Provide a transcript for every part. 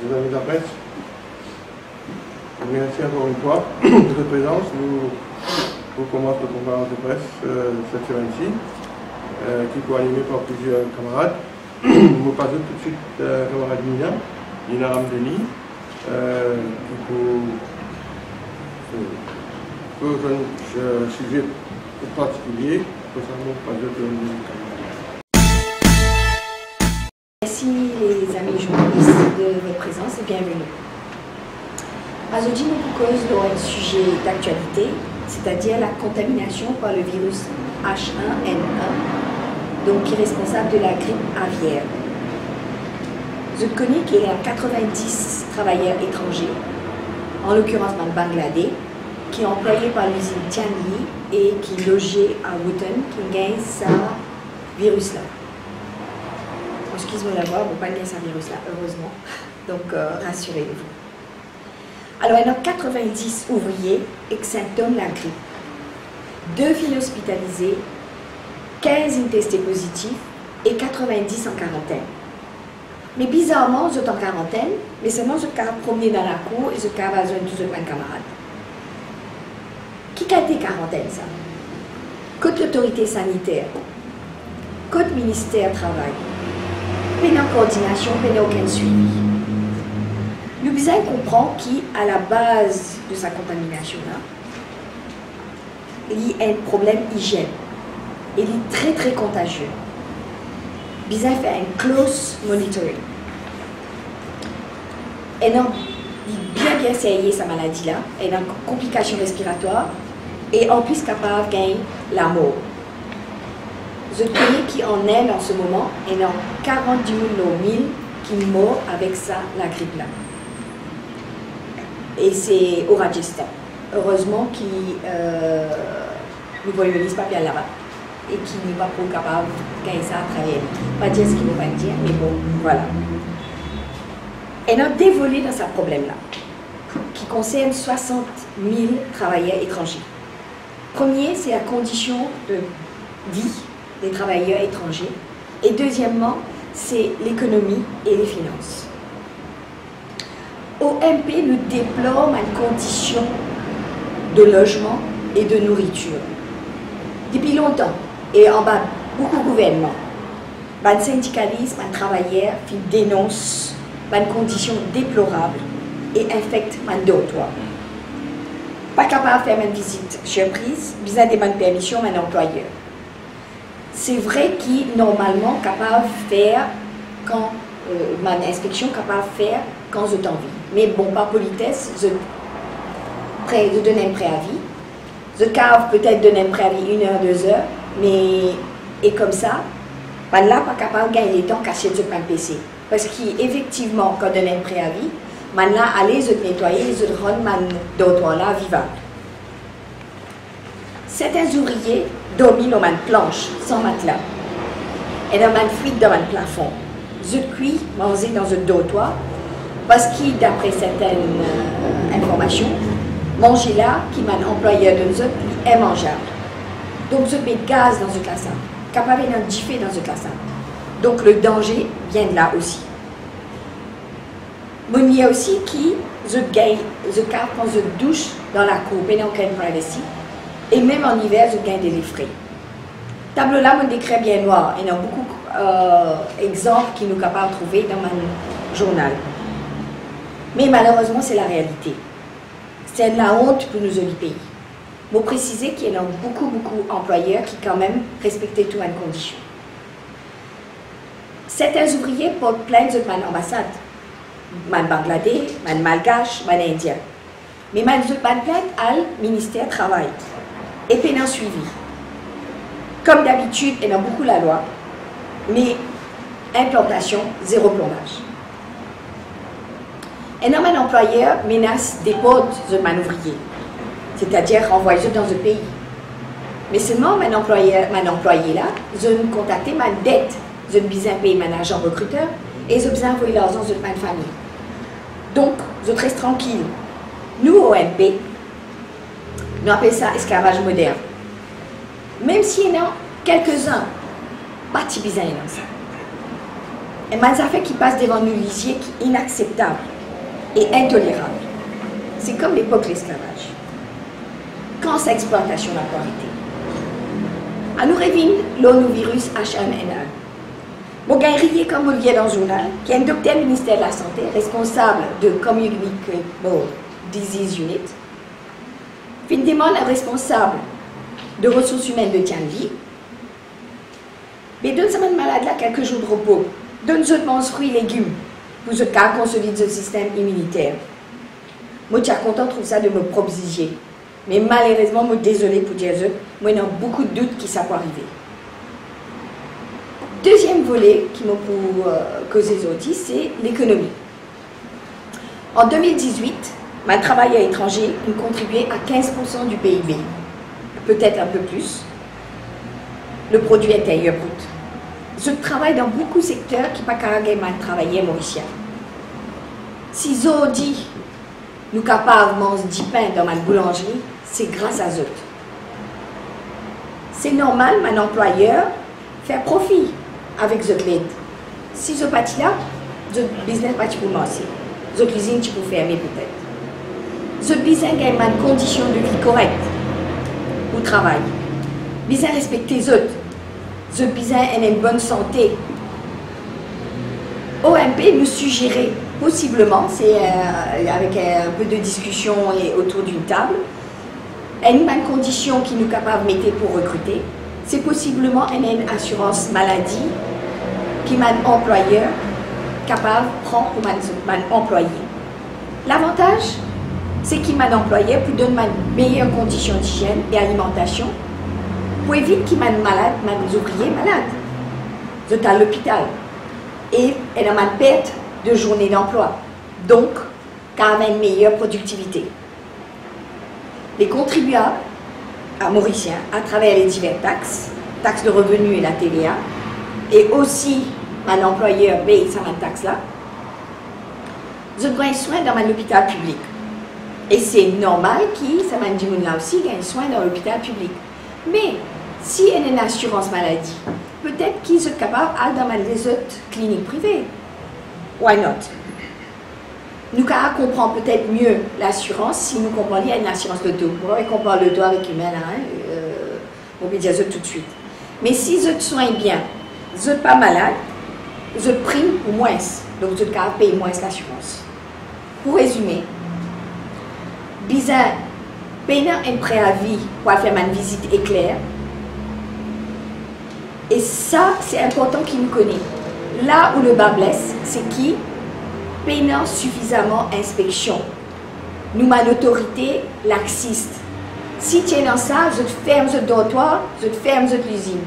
les amis de la presse. Merci encore une fois de votre présence. Nous commençons notre conférence de presse cette semaine-ci, qui est animée par plusieurs camarades. Nous passons tout de suite à la camarade Nina Ramdeni, qui pour un sujet particulier, concernant pas d'autres camarades. Merci les amis journalistes de votre présence et bienvenue. Aujourd'hui, nous proposons un sujet d'actualité, c'est-à-dire la contamination par le virus H1N1, donc qui est responsable de la grippe aviaire. Je connais qu'il y a 90 travailleurs étrangers, en l'occurrence dans le Bangladesh, qui est employé par l'usine Tianyi et qui est logé à Wotton, qui gagne ce virus-là. Excuse-moi d'avoir, on ne pas gagner ce virus-là, heureusement. Donc, rassurez-vous. Alors, il y a 90 ouvriers avec symptômes de la grippe. 2 filles hospitalisées, 15 testés positifs et 90 en quarantaine. Mais bizarrement, ils sont en quarantaine, mais seulement ils sont promenés dans la cour et ils sont capables de tous les camarades. Qui a été quarantaine, ça? Côté l'autorité sanitaire, côté ministère du Travail, pas de coordination, pas aucun suivi. Nous devons comprendre qu'à la base de sa contamination-là, il y a un problème hygiène. Il est très très contagieux. Nous devons faire un close monitoring. Et non, il bien essayé sa maladie-là, et une complication respiratoire, et en plus capable de gagner la mort. Je connais qui en est en ce moment, et dans 40 000 qui meurent avec ça, la grippe-là. Et c'est au Rajasthan. Heureusement qu'il nous voyons les papiers là-bas et qu'il n'est pas trop capable de gagner ça à travers. Pas dire ce qu'il ne veut pas dire, mais bon, voilà. Et on a dévolé dans ce problème-là, qui concerne 60 000 travailleurs étrangers. Premier, c'est la condition de vie des travailleurs étrangers. Et deuxièmement, c'est l'économie et les finances. Au MP, nous déplorons une condition de logement et de nourriture. Depuis longtemps, et en bas, beaucoup de gouvernements, les syndicalistes, les travailleurs dénoncent une condition déplorable et infectent les dortoirs. Pas capable de faire une visite surprise, besoin de permission à un employeur. C'est vrai qu'il est normalement capable de faire quand mon inspection capable de faire quand je t'envie. Mais bon, par politesse, je donne un préavis. Je cave peut-être donner un préavis 1 heure, 2 heures, mais et comme ça, ben là, pas capable de gagner le temps caché sur un PC. Parce qu'effectivement, quand on donne un préavis, ben là, allez, je nettoyer, je rends mon dortoir là vivable. Certains ouvriers dorment dans une planche, sans matelas, et dans une fuite dans un plafond. Je cuis, manger dans un dortoir, parce que d'après certaines informations, manger là, qui m'a employeur de nous autres, est mangeable. Donc je mets gaz dans ce classant, capable d'un diffé dans ce classant. Donc le danger vient de là aussi. Mais il y a aussi qui, je garde quand je douche dans la cour, mais dans aucune privacy, et même en hiver, je gagne des frais. Tableau là, on décrit bien noir, il y a beaucoup d'exemples qui nous capables de trouver dans mon journal. Mais malheureusement, c'est la réalité. C'est la honte pour nous autres pays. Il faut préciser qu'il y a beaucoup d'employeurs qui quand même respectent toutes les conditions. Certains ouvriers portent plainte de l'ambassade, man Bangladesh, man Malgache, man Indien. Mais man plainte au ministère du Travail. Et puis un suivi. Comme d'habitude, il y a beaucoup la loi, mais implantation, zéro plombage. Un employeur menace des potes de man ouvrier, c'est-à-dire renvoyer dans un pays. Mais seulement mon employé là, je me contacte ma dette, je me besoin payer mon agent recruteur et je besoin envoyer l'argent de ma famille. Donc, je reste tranquille. Nous, au MP, nous appelons ça esclavage moderne. Même s'il y en a quelques-uns, pas de bizarre dans ça. Et les affaires qui passent devant nous, lisier, qui est inacceptable. et intolérable. C'est comme l'époque de l'esclavage. Quand cette exploitation n'a pas été. À nous révine le virus H1N1. Bon, il comme vous le voyez dans le journal, qui est un docteur ministère de la Santé, responsable de Communicable Disease Unit, qui demande un responsable de ressources humaines de Tianvi, mais donne ça malade là quelques jours de repos, donne seulement fruits et légumes pour ce cas consolide ce système immunitaire. Moi, je suis content de trouver ça de me proposiger. Mais malheureusement, je suis désolée pour dire ça, moi, j'ai beaucoup de doutes que ça peut arriver. Deuxième volet qui m'a causé aujourd'hui, c'est l'économie. En 2018, ma travail à l'étranger a contribué à 15% du PIB, peut-être un peu plus, le produit intérieur brut. Je travaille dans beaucoup de secteurs qui ne sont pas capables de travailler mauricien. Si je dis nous sommes capables de manger du pain dans ma boulangerie, c'est grâce à eux. C'est normal, mon employeur fait profit avec ce l'aide. Si je parti là, le business pas pour commencer. La cuisine tu peux fermer peut-être. Ce business a une condition de vie correcte au travail. Business respecter les autres. Ce business a une bonne santé. OMP nous suggérait possiblement, c'est avec un peu de discussion et autour d'une table, une condition qui nous capable de mettre pour recruter, c'est possiblement une assurance maladie qui m'a employeur capable de prendre pour mon employé. L'avantage, c'est qu'il m'a employeur pour donner une meilleure condition d'hygiène et alimentation pour éviter qu'il m'a malade, mes ouvriers malades. Je suis à l'hôpital et elle a ma perte de journée d'emploi, donc quand même une meilleure productivité. Les contribuables à Mauriciens, à travers les diverses taxes, taxes de revenus et la TVA, et aussi mon employeur paye sa taxe-là, je dois un soin dans mon hôpital public. Et c'est normal qu'il, ça m'a dit là aussi, qu'il y a un soin dans l'hôpital public. Mais si il y a une assurance maladie, peut-être qu'ils sont capables d'aller dans les autres cliniques privées. Why not? Nous comprenons peut-être mieux l'assurance si nous comprenons qu'il y a une assurance de dos. Vous voyez qu'on parle de dos avec humain, on peut dire ça tout de suite. Mais si je te soigne bien, je ne suis pas malade, je prime ou moins. Donc je paye moins l'assurance. Pour résumer, bizarre, payer un préavis pour faire ma visite éclair. Et ça, c'est important qu'il nous connaisse. Là où le bas blesse, c'est qui payant suffisamment inspection. Nous, ma autorité laxiste. Si tu es dans ça, je te ferme ce dortoir, je te ferme cette usine.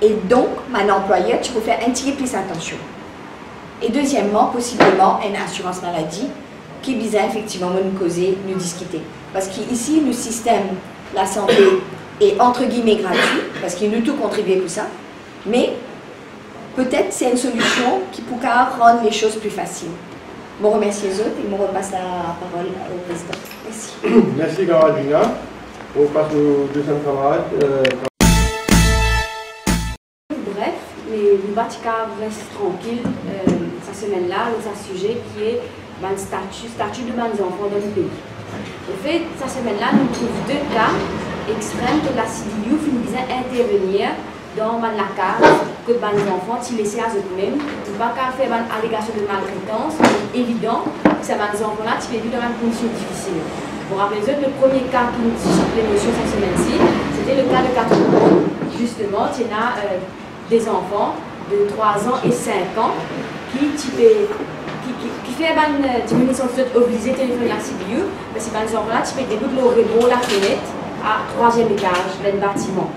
Et donc, mon employeur, tu peux faire un petit peu plus attention. Et deuxièmement, possiblement, une assurance maladie qui vise effectivement nous causer, nous discuter. Parce qu'ici, le système, la santé est entre guillemets gratuit, parce qu'il nous tout contribuer pour ça. Mais peut-être c'est une solution qui pourrait rendre les choses plus faciles. Je remercie les autres et je repasse la parole au président. Merci. Merci, Caroline. On passe au deuxième camarade. Bref, mais le Vatican reste tranquille cette semaine-là, dans un sujet qui est le statut de mes enfants dans le pays. En fait, cette semaine-là, nous trouvons deux cas extrêmes que la CDU finit intervenir dans la case que les enfants sont laissés à eux-mêmes. Ils ne peuvent pas faire une allégation de maltraitance, c'est évident que ces enfants-là sont vivus dans une condition difficile. Pour rappeler le premier cas qui nous suscite l'émotion cette semaine-ci, c'était le cas de 4 ans. Justement, il y a des enfants de 3 ans et 5 ans qui fait une diminution de obligée de téléphoner à la CBU, parce que ces enfants-là, tu peux dégoûter le rebond, la fenêtre, à 3e étage d'un bâtiment.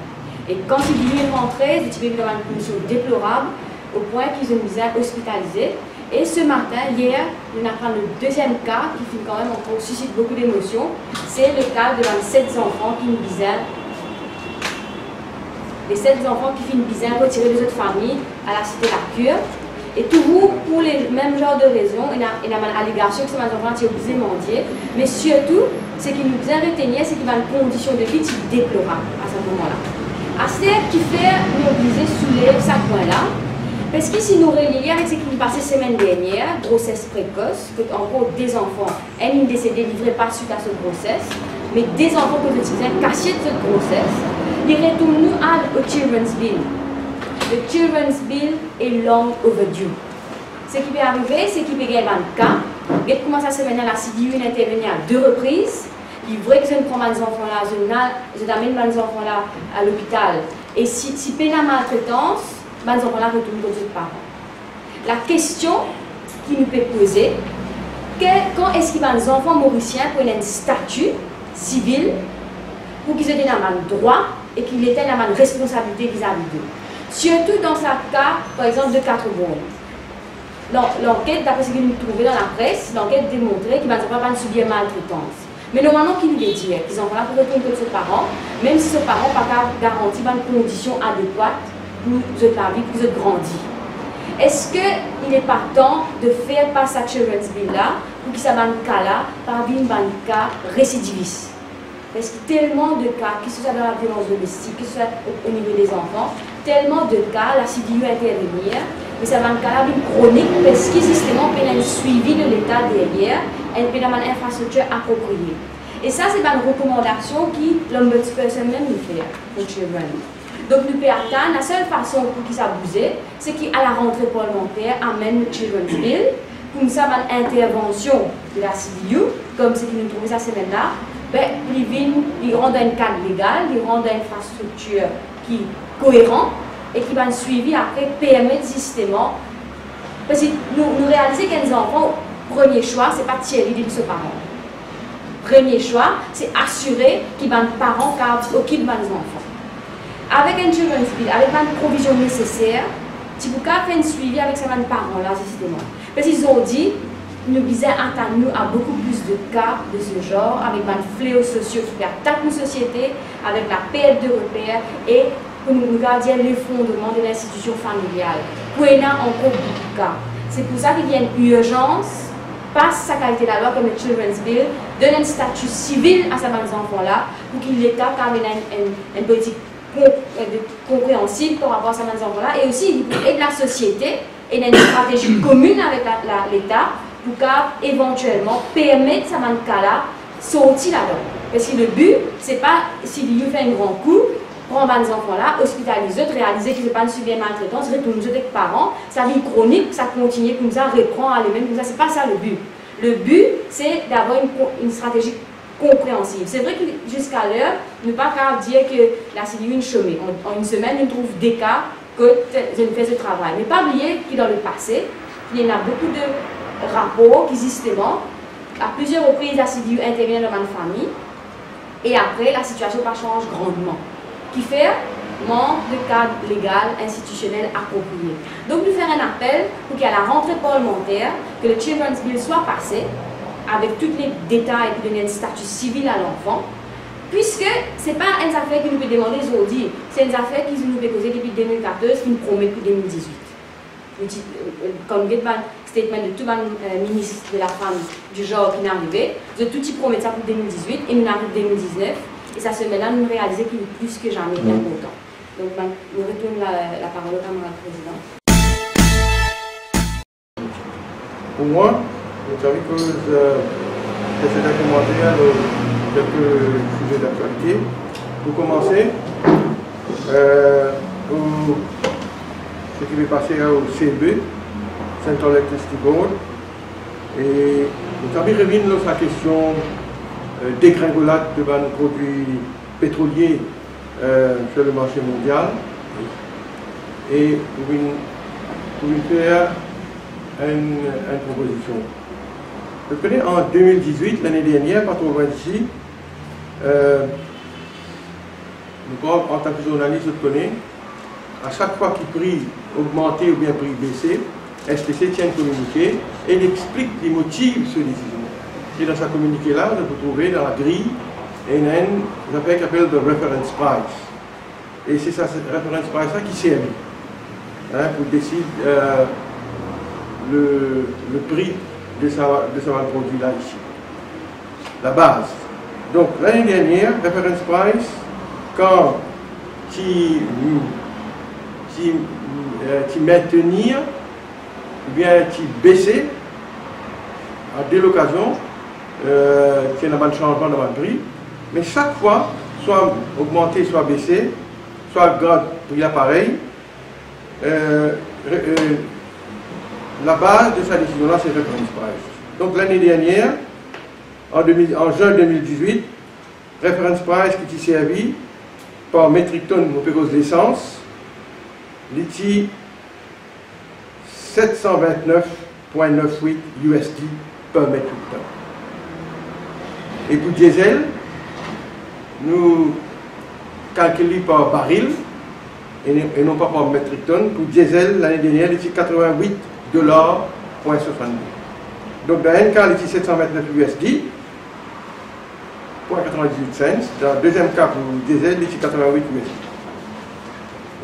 Et quand ils viennent rentrer, ils étaient dans une condition déplorable, au point qu'ils ont été hospitalisés. Et ce matin, hier, on apprend le deuxième cas qui fait quand même encore suscite beaucoup d'émotions. C'est le cas de 7 enfants qui nous disaient, les 7 enfants qui finissent bizarre retirer des autres familles à la cité La Cure. Et toujours pour les mêmes genres de raisons, il y a une allégation que ces enfants sont obligés de mendier. Mais surtout, ce qui nous bien retenir, c'est qu'il y a une condition de vie qui est déplorable à ce moment-là. À ce qui fait nous obliger de soulever ce point-là, Parce qu'ici, nous relions avec ce qui nous passait la semaine dernière, grossesse précoce, que en gros, des enfants, un décédé livré pas suite à cette grossesse, mais des enfants que utilisaient cachés de cette grossesse, ils retournent nous au Children's Bill. Le Children's Bill est long overdue. Ce qui peut arriver, c'est qu'il peut y avoir un cas. Il commence à se mener à la CDU, il intervient à 2 reprises. Il est vrai que je ne prends pas des enfants là, je n'amène pas des enfants là à l'hôpital. Et si peine la maltraitance, les enfants là retournent aux autres parents. La question qui nous peut poser, quand est-ce qu'il y a des enfants mauriciens pour un statut civil pour qu'ils aient un droit et qu'ils aient une responsabilité vis-à-vis d'eux? Surtout dans ce cas, par exemple, de 4 mois. L'enquête, d'après ce que nous trouvons dans la presse, l'enquête démontrait qu'ils n'ont pas subi une maltraitance. Mais normalement, qui nous dit qu'ils ont là pour retourner de ses parents, même si ses parents n'ont pas garanti une condition adéquate pour la vie, pour grandir. Est-ce qu'il n'est pas temps de faire passer à Children's Bill là, pour qu'il y ait un cas là, par un cas récidiviste? Parce que tellement de cas, que ce soit dans la violence domestique, que ce soit au niveau des enfants, tellement de cas, la CDU intervenir, mais ça va un cas chronique parce qu'il justement peut un suivi de l'État derrière, et peut avoir une infrastructure appropriée. Et ça, c'est une recommandation qui l'ombudsperson même nous fait aux children. Donc, nous pouvons atteindre, la seule façon pour qu'ils s'abusent, c'est qu'à la rentrée parlementaire, amène le Children's Bill, comme ça, une intervention de la CDU, comme ce qui nous trouvait cette semaine-là, ben, ils rendent un cadre légal, ils rendent une infrastructure qui est cohérente et qui va un suivi après permettre justement. Parce que nous réalisons qu'un enfant, premier choix, c'est pas tirer de ses parents. Premier choix, c'est assurer qu'il y a un parent qui occupe les enfants. Avec un Children's Bill, avec une provision nécessaire, tu peux faire un suivi avec ces parents là justement. Parce qu'ils ont dit, nous visons à attendre à beaucoup plus de cas de ce genre, avec un fléau social qui attaque nos sociétés, avec la perte de repères et pour nous garder l'effondrement de l'institution familiale. Pour il y a encore beaucoup de cas. C'est pour ça qu'il y a une urgence, passe sa qualité de la loi comme le Children's Bill, donne un statut civil à ces enfants-là, pour que l'État ait une politique compréhensible par rapport à ces enfants-là, et aussi et de la société, et une stratégie commune avec l'État, pour éventuellement permettre à ces cas-là sortir là-dedans. Parce que le but, c'est pas, s'il fait un grand coup, prendre les enfants-là, hospitaliser, réaliser qu'ils n'ont pas subi une maltraitance, retourner avec les parents, sa vie chronique, ça continue comme ça, reprend à lui-même comme ça, c'est pas ça le but. Le but, c'est d'avoir une stratégie compréhensible. C'est vrai que jusqu'à l'heure, ne pas dire que la CDU est chômée. En une semaine, on trouve des cas que je ne fais ce travail. Mais pas oublier que dans le passé, il y en a beaucoup de rapports qui, justement, à plusieurs reprises, la CDU intervient dans une famille, et après, la situation change grandement. Qui fait manque de cadre légal institutionnel approprié. Donc, nous faire un appel pour qu'à la rentrée parlementaire, que le Children's Bill soit passé avec tous les détails pour donner un statut civil à l'enfant, puisque ce n'est pas une affaire qui nous peut demander aujourd'hui, c'est une affaire qui nous peut causer depuis 2014, qui nous promet pour 2018. Comme le statement de tout le ministre de la femme du genre qui est arrivé, de tout y promet ça pour 2018 et nous arrivons 2019. Et ça se met là, nous réalisons qu'il est plus que jamais bien content. Donc, nous retournons la parole au camarade président. Pour moi, vous savez que c'est un commentaire de quelques sujets d'actualité. Pour commencer, ce qui va passer au CB, Central Electricity Board, et vous avez revu la question dégringolade de produits pétroliers sur le marché mondial et pour une faire une proposition. Je connais en 2018, l'année dernière, pas trop loin d'ici, en tant que journaliste, je connais, à chaque fois qu'il prix augmenté ou bien prix baissé, STC tient un communiqué et il explique les motifs de ce décision. Et dans sa communiqué-là, on peut trouver dans la grille une affaire qui s'appelle the reference price. Et c'est ça, cette reference price-là qui sert pour décider le prix de sa produit-là ici. La base. Donc, l'année dernière, reference price, quand si qui maintenir, ou bien qui baisser, à deux occasions, qui est un changement dans le prix, mais chaque fois, soit augmenté, soit baissé, soit grand pour l'appareil, la base de sa décision-là, c'est reference price. Donc l'année dernière, en juin 2018, reference price qui était servi par métric tonne au péros d'essence, l'ITI 729,98 USD par métric tonne. Et pour diesel, nous calculons par baril et non pas par métric tonne. Pour diesel, l'année dernière, il était 88,72 $. Donc dans un cas, il était 729 USD, pour 98 cents. Dans le deuxième cas, pour diesel, il était 88 USD.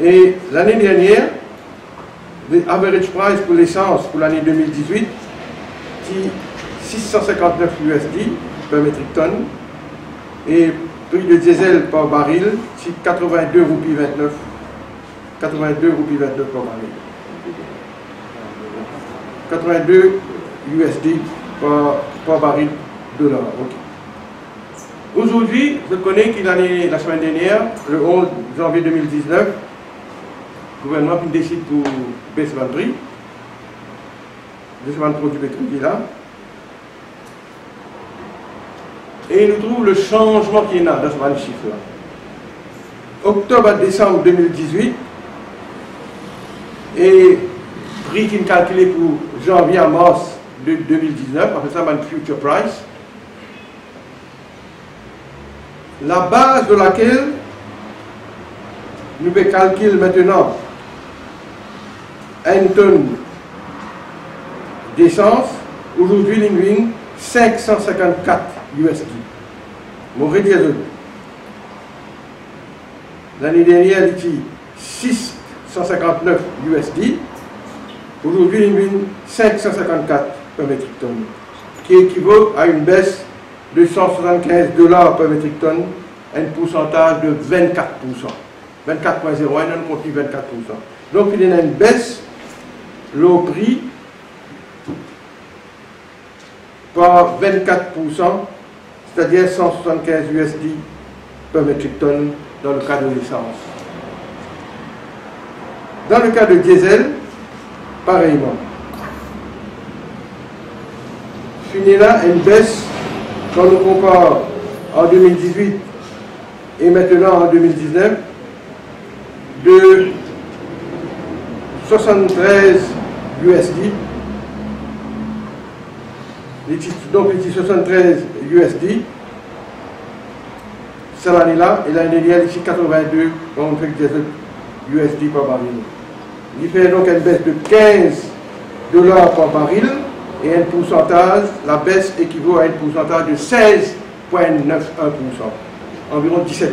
Et l'année dernière, le average price pour l'essence pour l'année 2018, était 659 USD par métric tonne. Et prix de diesel par baril, c'est 82,29 roupies. 82,29 roupies par baril. 82 USD par baril $. Okay. Aujourd'hui, je connais que la semaine dernière, le 11 janvier 2019, le gouvernement décide pour baisser le prix, baisser le produit pétrolier là. Et nous trouvons le changement qu'il y a dans ce chiffre-là. Octobre à décembre 2018, et prix qui est calculé pour janvier à mars 2019, après ça, c'est future price. La base de laquelle nous pouvons calculer maintenant une tonne d'essence, aujourd'hui, nous avons 554 USD. Mon diesel. L'année dernière, il était 659 USD. Aujourd'hui, nous avons 554 par métric tonne, qui équivaut à une baisse de 175 $ par métric tonne, un pourcentage de 24%. 24,01, on compte 24%. Donc, il y a une baisse, le prix, par 24%, c'est-à-dire 175 USD par métric tonne dans le cas de l'essence. Dans le cas de diesel, pareillement. Fini là, une baisse, quand on compare en 2018 et maintenant en 2019, de 73 USD. Donc, il dit 73 USD. Cette année-là, et l'année dernière, ici 82, on fait des USD par baril. Il fait donc une baisse de 15 $ par baril et un pourcentage, la baisse équivaut à un pourcentage de 16,91%, environ 17%.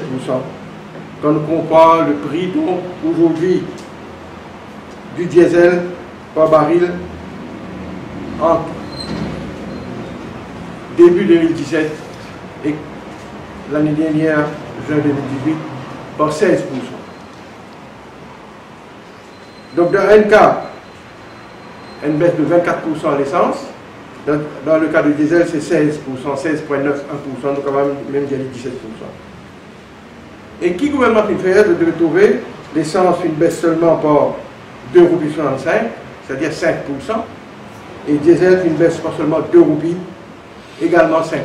Quand on compare le prix donc aujourd'hui du diesel par baril entre début 2017 et l'année dernière, juin 2018, par 16%. Donc dans un cas, une baisse de 24% à l'essence. Dans le cas du diesel, c'est 16%, 16,91%, donc on va même dire 17%. Et qui gouvernement qui fait de trouver l'essence une baisse seulement par 2,65 roupies, c'est-à-dire 5%, et diesel une baisse pas seulement 2 roupies, également 5%.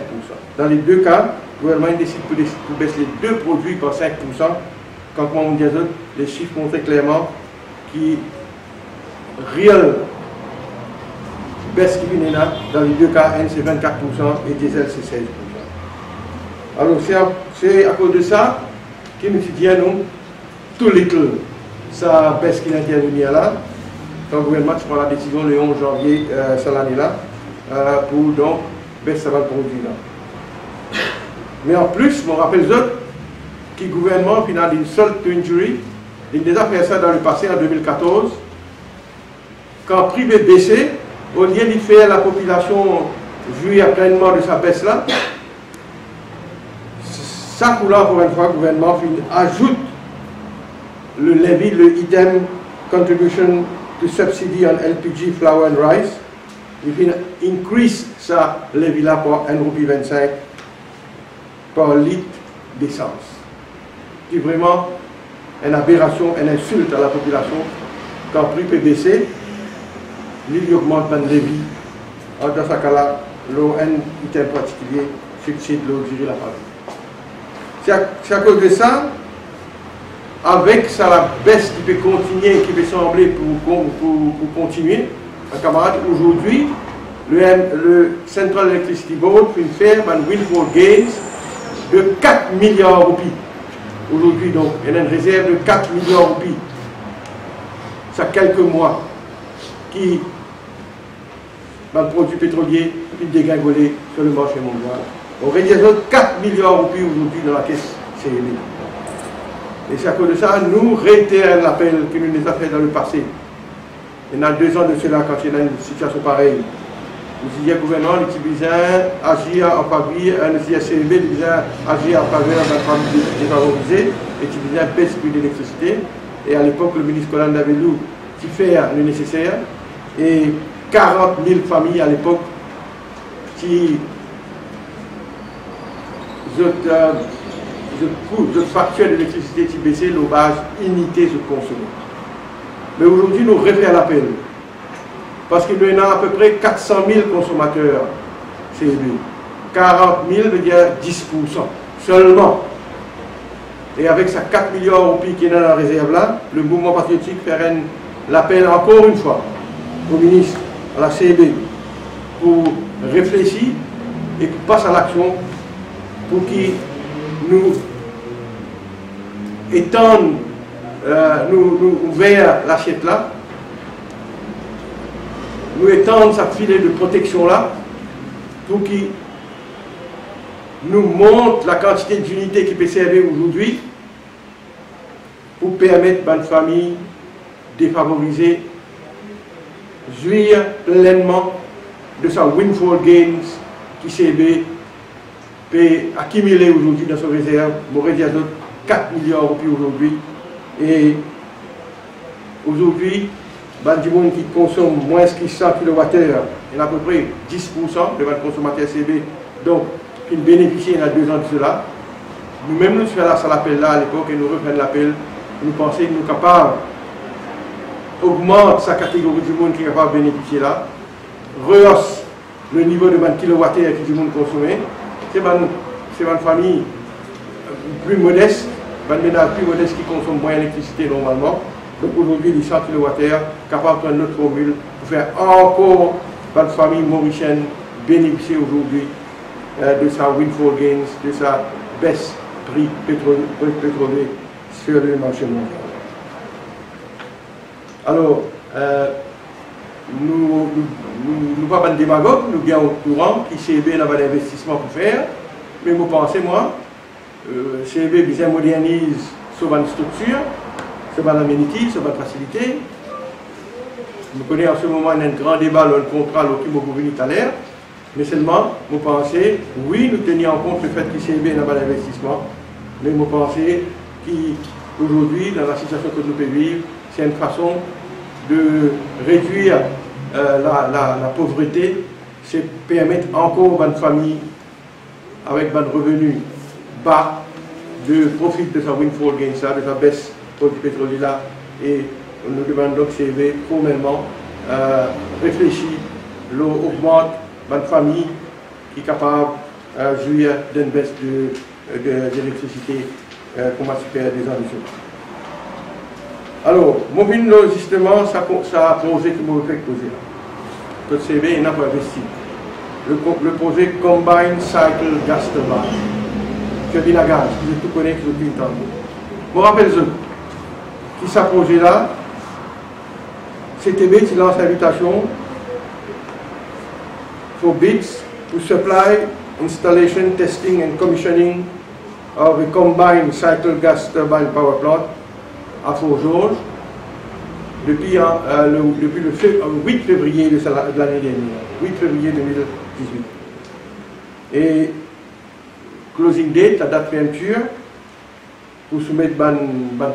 Dans les deux cas, le gouvernement décide pour baisser les deux produits par 5%, quand on dit les chiffres montrent clairement qui réel baisse qui vient là, dans les deux cas, N c'est 24% et diesel c'est 16%. Alors c'est à cause de ça que nous disons nous, tout little, ça baisse qui intervient là, quand le gouvernement prend la décision le 11 janvier cette année-là, pour donc baisser le produit là. Mais en plus, je me rappelle autres, que le gouvernement final d'une seule injury, il a déjà fait ça dans le passé en 2014, quand le prix est baissé, au lieu de faire la population jouir pleinement de sa baisse là, ça pour là, pour une fois, le gouvernement ajoute le levy, le item contribution to subsidy on LPG, flour and rice. Il increase ça levy là pour 1,25 € par litre d'essence. C'est vraiment une aberration, une insulte à la population. Quand le prix peut baisser, il augmente le levy. Dans ce cas-là, l'eau, un item particulier, subside l'eau durée la famille. C'est à cause de ça, avec ça, la baisse qui peut continuer, qui peut sembler pour continuer, camarades, aujourd'hui, le Central Electricity Board peut faire un windfall gains de 4 milliards de roupies. Aujourd'hui, donc, il y a une réserve de 4 milliards de roupies. Ça quelques mois qui le produit pétrolier puis dégringolé sur le marché mondial. On rédige 4 milliards de roupies aujourd'hui dans la caisse CEB. Et c'est à cause de ça, nous réitérons l'appel que nous nous avons fait dans le passé. Il y a 2 ans de cela, quand il y a une situation pareille. Nous disons, le gouvernement, il besoin agir en faveur, nous disons, CEB, il besoin agir en faveur de la famille défavorisée, et il besoin baisse plus d'électricité. Et à l'époque, le ministre Colin Davelou qui fait le nécessaire. Et 40 000 familles à l'époque qui je facture d'électricité qui baissait, le base unité de consommer. Mais aujourd'hui, nous refaisons l'appel. Parce qu'il y en a à peu près 400 000 consommateurs CEB. 40 000 veut dire 10% seulement. Et avec ces 4 milliards de roupies qui est dans la réserve là, le mouvement patriotique fait l'appel encore une fois au ministre, à la CEB, pour réfléchir et pour passer à l'action pour qu'il nous étende, nous ouvrir l'assiette là, nous étendre sa filet de protection là, pour qu'il nous montre la quantité d'unités qui peut servir aujourd'hui pour permettre à une famille défavorisée jouir pleinement de sa windfall gains qui CEB peut accumuler aujourd'hui dans son réserve. Nous avons 4 milliards de roupies aujourd'hui. Et aujourd'hui, les gens qui consomment moins que 100 kWh, il y a à peu près 10% de votre consommateur CEB. Donc, qui bénéficient il y a 2 ans de cela. Nous-mêmes, nous faisons l'appel là à l'époque et nous reprenons l'appel. Nous pensons que nous sommes capables d'augmenter sa catégorie du monde qui est capable de bénéficier là, rehausse le niveau de 20 kWh que du monde consomme. C'est une famille plus modeste, un ménage plus modeste qui consomme moins d'électricité normalement. Donc aujourd'hui, les 100 kWh capable de prendre notre formule pour faire encore une famille mauricienne bénéficier aujourd'hui de sa windfall gains, de sa baisse prix pétrolier sur le marché mondial. Alors, nous ne sommes pas des démagogues, nous sommes bien au courant qu'il CEB n'a pas d'investissement pour faire, mais vous pensez, moi, CEB bien modernise sur une structure, sur une amenity, sur une facilité. Nous connaissons en ce moment un grand débat, un contrat qui m'a revenu tout à l'heure. Mais seulement, vous pensez, oui, nous tenions en compte le fait que CEB n'a pas d'investissement, mais vous pensez qu'aujourd'hui, dans la situation que nous pouvons vivre, c'est une façon de réduire la pauvreté, c'est permettre encore à une famille avec un revenu bas de profiter de sa windfall gain, de sa baisse du pétrole là, et nous demandons donc CEB formellement réfléchir, augmente une famille qui est capable de jouir d'une baisse d'électricité pour super des ambitions. Alors, mon justement, ça a posé que vous faites poser. Le CEB n'a pas investi. Le projet Combined Cycle Gas Turbine. Turbine à gaz, vous tout connaissez, vous tout entendez. Je me rappelle qui ce projet-là, CTB qui lance l'invitation for bids to supply, installation, testing and commissioning of a combined cycle gas turbine power plant à Fort-Georges depuis le 8 février de l'année dernière, 8 février 2018. Et closing date, la date fermeture, pour soumettre un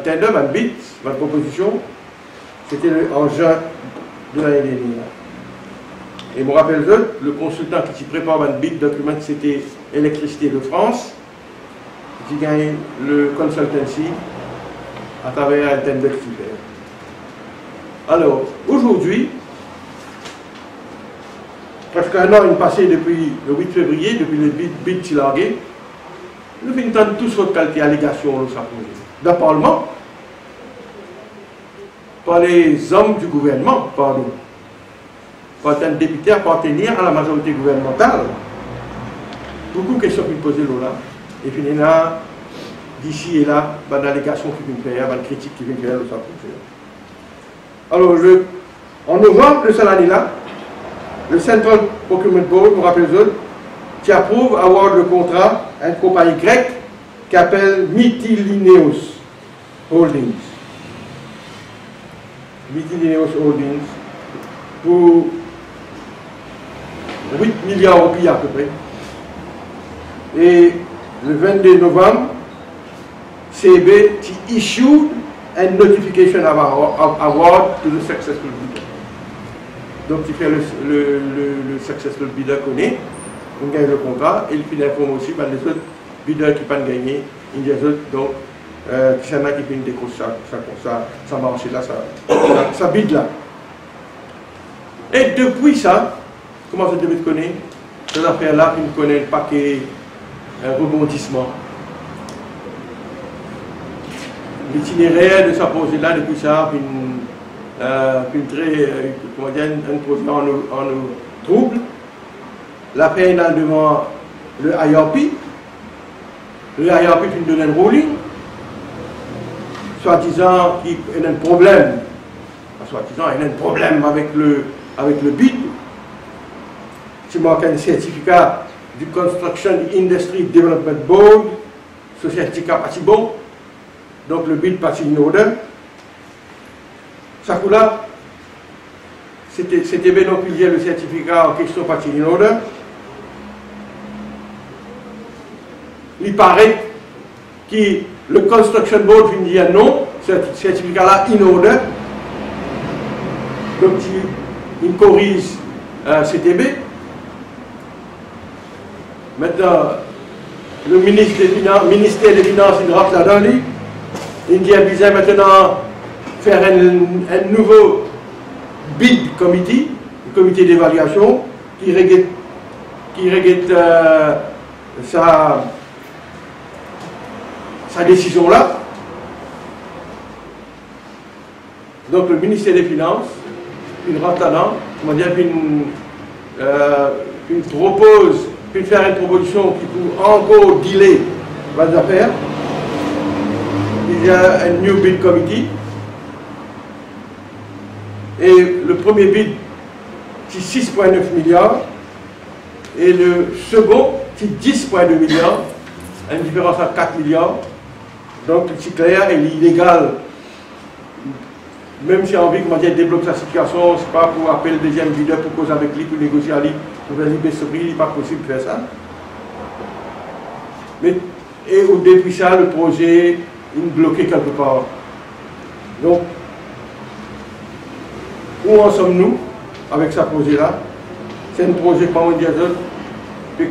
tender, un bid, une proposition, C'était en juin de l'année dernière. Et je me rappelle, le consultant qui prépare un big document, c'était Électricité de France, qui gagne le consultancy à travers Altern Expert. Alors, aujourd'hui, presque un an est passé depuis le 8 février, depuis le bid Tilargué, nous finissons tous votre qualité allégation dans le Parlement, par les hommes du gouvernement, pardon, par un député appartenir à la majorité gouvernementale. Beaucoup de questions qui me posent là, et puis là, d'ici et là, une allégation qui vient faire, une critique qui vient faire, ça alors, en novembre de cette année-là, le Central Procurement Board, je me rappelle, qui approuve avoir le contrat à une compagnie grecque qui s'appelle Mytilineos Holdings. Mytilineos Holdings pour 8 milliards de roupies à peu près. Et le 22 novembre, CB issued a notification award to the successful bidder. Donc, il fait le successful bidder connaît, on gagne le contrat, et il finit informe aussi par les autres bidders qui peuvent gagner, il y a des autres, donc, qui s'en a qui viennent décrocher ça marche là, ça bide là. Et depuis ça, comment ça devait connaître cette affaire-là, qui nous connaît le paquet, un rebondissement. L'itinéraire de sa posée-là, depuis ça, une très, comment dire, un projet en nous trouble. L'affaire est devant le IRP. Le IRP fait une ruling, soi-disant qu'il y a un problème, soi-disant il y a un problème avec le bid. Tu manques un certificat du Construction Industry Development Board, ce certificat pas bon. Donc le bid pas in order. Ça coup là, c'était bien publié le certificat en question pas in order. Il paraît que le Construction Board vient dire non, ce certificat-là in order. Donc il corrige CTB. Maintenant, le ministère des Finances, il rentre là-dedans. Il dit à Bizet maintenant faire un nouveau bid committee, un comité d'évaluation qui regrette sa décision là. Donc le ministère des Finances, il rentre là-dedans, comment dire, il propose, puis faire une proposition qui peut encore dealer les affaires. Il y a un new bid committee. Et le premier bid, c'est 6,9 milliards. Et le second, c'est 10,2 milliards. Une différence à 4 milliards. Donc, c'est clair et illégal. Même si on a envie de débloquer sa situation, ce n'est pas pour appeler le deuxième bidder pour causer avec lui, pour négocier avec lui, pour faire libérer ce prix, il n'est pas possible de faire ça. Mais, et depuis ça, le projet est bloqué quelque part. Donc, où en sommes-nous avec ce projet-là? C'est un projet, comme on dit à d'autres, qui a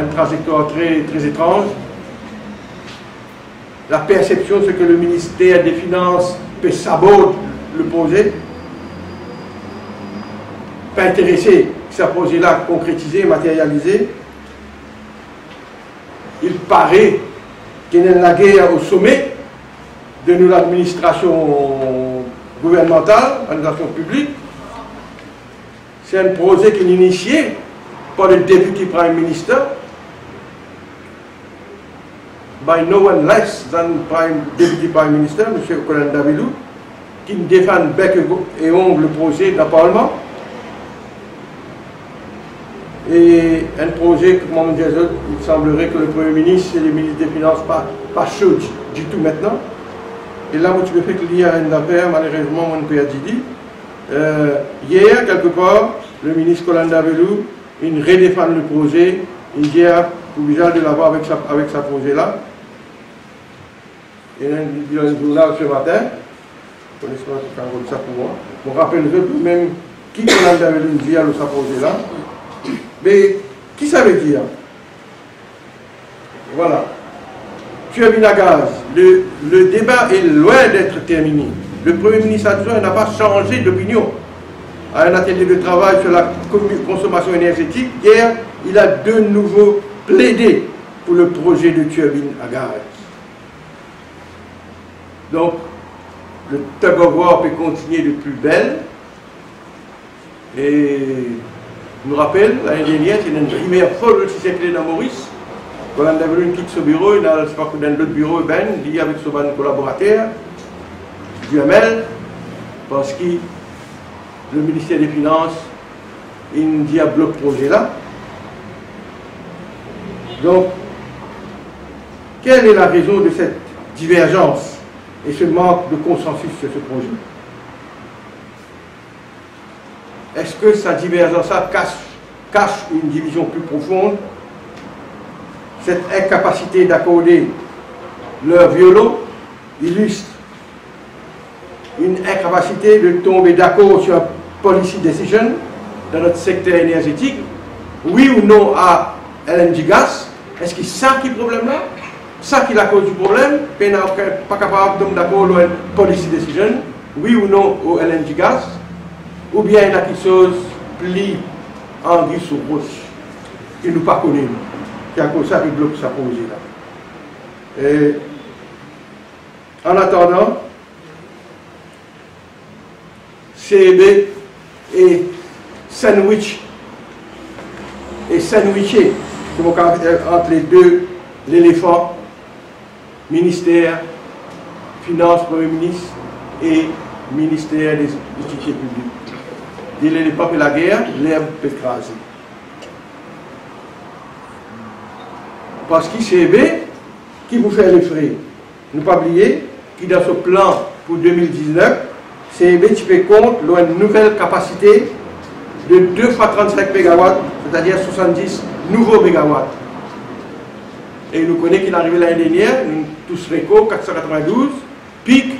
une trajectoire très, très étrange. La perception, c'est que le ministère des Finances peut saboter le projet, pas intéressé que ce projet-là concrétisé, matérialisé. Il paraît qu'il y a la guerre au sommet de l'administration gouvernementale, l'administration publique. C'est un projet qui est initié par le Deputy Prime Minister, by no one less than Deputy Prime Minister, M. Kolandavilou, qui défend bec et ongle le projet dans le Parlement. Et un projet, comme on disait, il semblerait que le Premier ministre et le ministre des Finances pas chaud du tout maintenant. Et là, tu peux faire qu'il y a une affaire, malheureusement, on peut dire. Hier, quelque part, le ministre Kolandavilou, il redéfend le projet. Il dit pour déjà de l'avoir avec sa projet-là. Il y a un journal ce matin. connaissement de Carole, ça pour moi. Je me rappellerai même qui qu'on a une vie à l'autre projet là. Mais qui ça veut dire? Voilà. Turbine à gaz, le débat est loin d'être terminé. Le Premier ministre adjoint n'a pas changé d'opinion. À un atelier de travail sur la consommation énergétique, hier, il a de nouveau plaidé pour le projet de turbine à gaz. Donc, le tug of war peut continuer de plus belle. Et je me rappelle, l'année dernière, c'est une primaire folle qui s'est créée dans Maurice. Quand on avait une petite ce bureau, il y a dans l'autre bureau, il y a avec son collaborateur, Duhamel, parce que le ministère des Finances, il dit à bloc projet là. Donc, quelle est la raison de cette divergence et ce manque de consensus sur ce projet? Est-ce que sa divergence cache une division plus profonde? Cette incapacité d'accorder leur violon illustre une incapacité de tomber d'accord sur un policy decision dans notre secteur énergétique, oui ou non à LNG gas. Est-ce que c'est ça qui est le problème là? Ça qui est la cause du problème? On n'est pas capable de tomber d'accord sur une policy decision, oui ou non au LNG gas, ou bien il y a quelque chose plus en guise sur roche, qui nous pas connaît, qui a cause ça qui bloque sa projet là. Et en attendant, CEB et sandwich et sandwiché entre les deux, l'éléphant, ministère, finance, premier ministre et ministère des Institutions publiques. Dès l'éléphant et la guerre, l'herbe peut écraser. Parce que CEB, qui vous fait les frais, ne pas oublier que dans ce plan pour 2019, CEB tient compte d'une nouvelle capacité de 2 fois 35 MW, c'est-à-dire 70 nouveaux mégawatts. Et nous connaissons qu'il est arrivé l'année dernière, nous tous réco, 492, pic,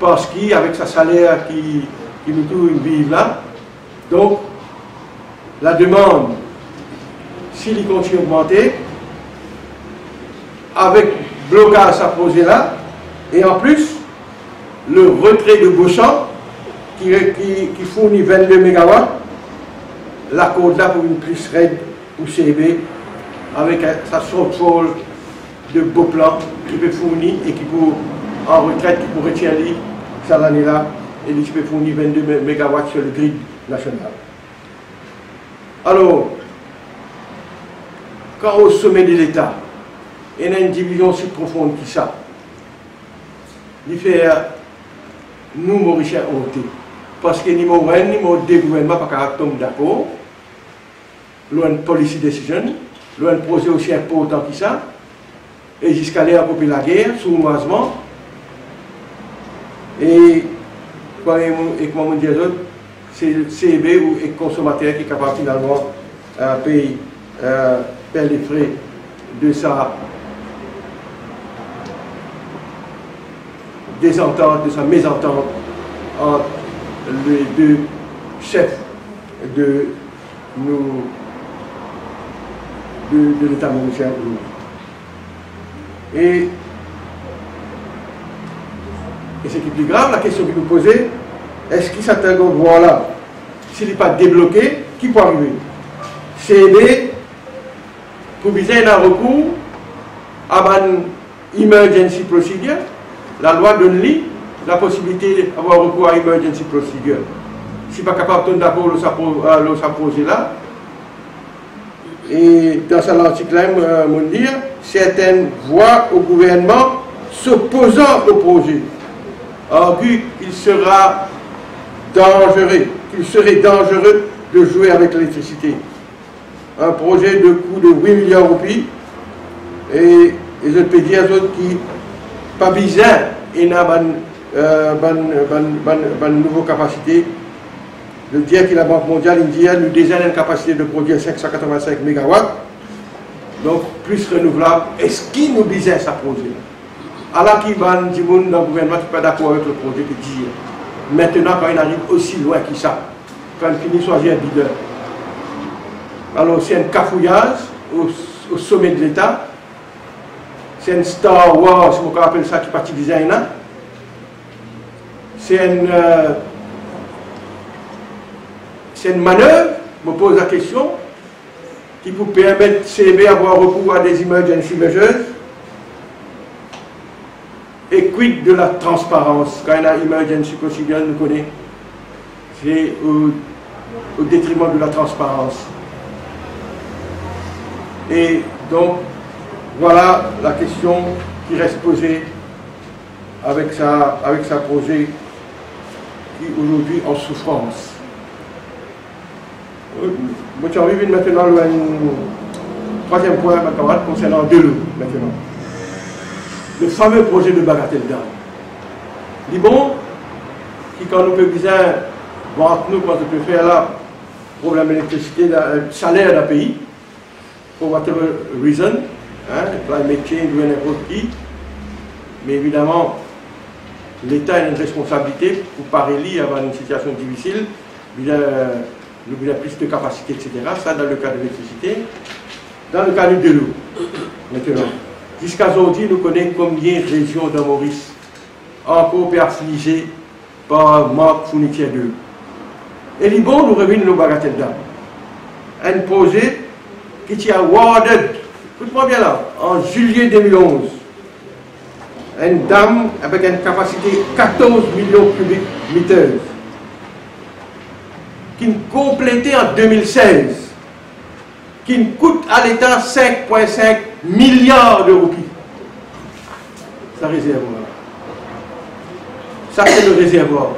parce qu'avec sa salaire qui nous trouve vive là, donc la demande, s'il y continue à augmenter, avec blocage à poser là, et en plus, le retrait de Beauchamp, qui fournit 22 MW, l'accord là pour une plus raide pour CEB, avec sa shortfall de beaux plans qui peut fournir et qui peut, en retraite, qui pourrait retirer cette année-là, et qui peut fournir 22 MW sur le grid national. Alors, quand au sommet de l'État, il y a une division aussi profonde qui ça, il fait nous, Mauriciens, honte. Parce que ni mon deux gouvernements pas tomber d'accord, loin de policy decision, loin de projet aussi important que ça, et jusqu'à l'air pour la guerre, sournoisement. Et comme on dit, c'est le CEB ou le consommateur qui est capable finalement de payer les frais de sa désentente, de sa mésentente entre les deux chefs de l'État mauricien. Et ce qui est plus grave, la question que nous posons, est-ce qu'il s'attend au droit là, s'il n'est pas débloqué, qui peut arriver? CEB, pour viser un recours à une emergency procedure, la loi donne la possibilité d'avoir recours à emergency procedure. Je ne suis pas capable de d'accord à s'apposer là. Et dans cet article-là, je dire certaines voix au gouvernement s'opposant au projet arguent qu'il sera dangereux, de jouer avec l'électricité. Un projet de coût de 8 milliards de roupies et les autres pays qui pas besoin et n'a pas une nouvelle capacité. Le dire que la Banque mondiale indienne nous désigne une capacité de produire 585 MW, donc plus renouvelable. Est-ce qu'il nous disait ça projet? à la qui va du monde dans le gouvernement qui n'est pas d'accord avec le projet qui dit. Maintenant, quand il arrive aussi loin que ça, quand il finit choisir un leader, alors c'est un cafouillage au sommet de l'État, c'est un Star Wars, si on appelle ça, qui est parti designer, c'est une manœuvre, je me pose la question, qui vous permettre CB avoir recours à des emergency measures. Et quid de la transparence? Quand il y a emergency procedure, nous connaissons, c'est au détriment de la transparence. Et donc, voilà la question qui reste posée avec sa projet qui aujourd'hui en souffrance. Moi, j'ai envie de maintenant un troisième point, ma camarade, concernant Delou, maintenant. Le fameux projet de Bagatelle Dam. Libon, qui quand nous peut bien voir nous, quand on peut faire là, problème d'électricité, salaire d'un pays, for whatever reason, hein, climate change ou n'importe qui, mais évidemment, l'État a une responsabilité pour parer avoir une situation difficile, il a plus de capacité, etc. Ça dans le cas de l'électricité. Dans le cas de l'eau, maintenant, jusqu'à aujourd'hui, nous connaissons combien de régions de Maurice encore affligées par manque de fourniture d'eau. Et les bons nous reviennent nos bagatelles d'âme. Un projet qui est awarded, écoute-moi bien là, en juillet 2011. Une dame avec une capacité de 14 millions cubiques mètres, qui complétée en 2016, qui coûte à l'État 5,5 milliards d'euros. Ça réservoir. Ça c'est le réservoir.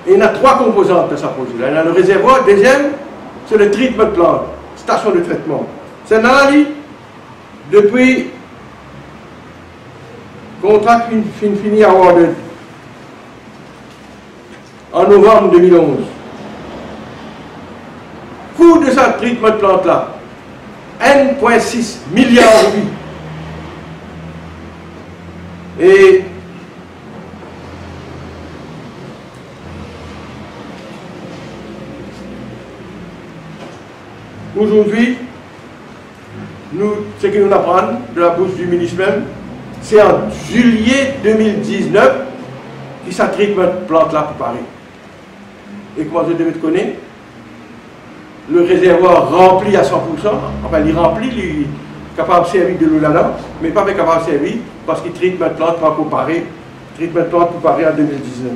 Et il y a trois composantes de sa projet. Il y a le réservoir, deuxième, c'est le treatment plant, station de traitement. C'est dans la vie, depuis contrat fini awarded en novembre 2011. Coût de sa treatment plant là, 1,6 milliard de rupies. Et aujourd'hui, ce que nous apprenons de la bouche du ministre même, c'est en juillet 2019 que sa treatment plante là pour Paris. Et comment je devais te connaître? Le réservoir rempli à 100%, enfin il remplit, il est capable de servir de l'eau là-dedans, mais pas capable de servir parce qu'il treatment plante pour Paris, treatment plante pour Paris en 2019.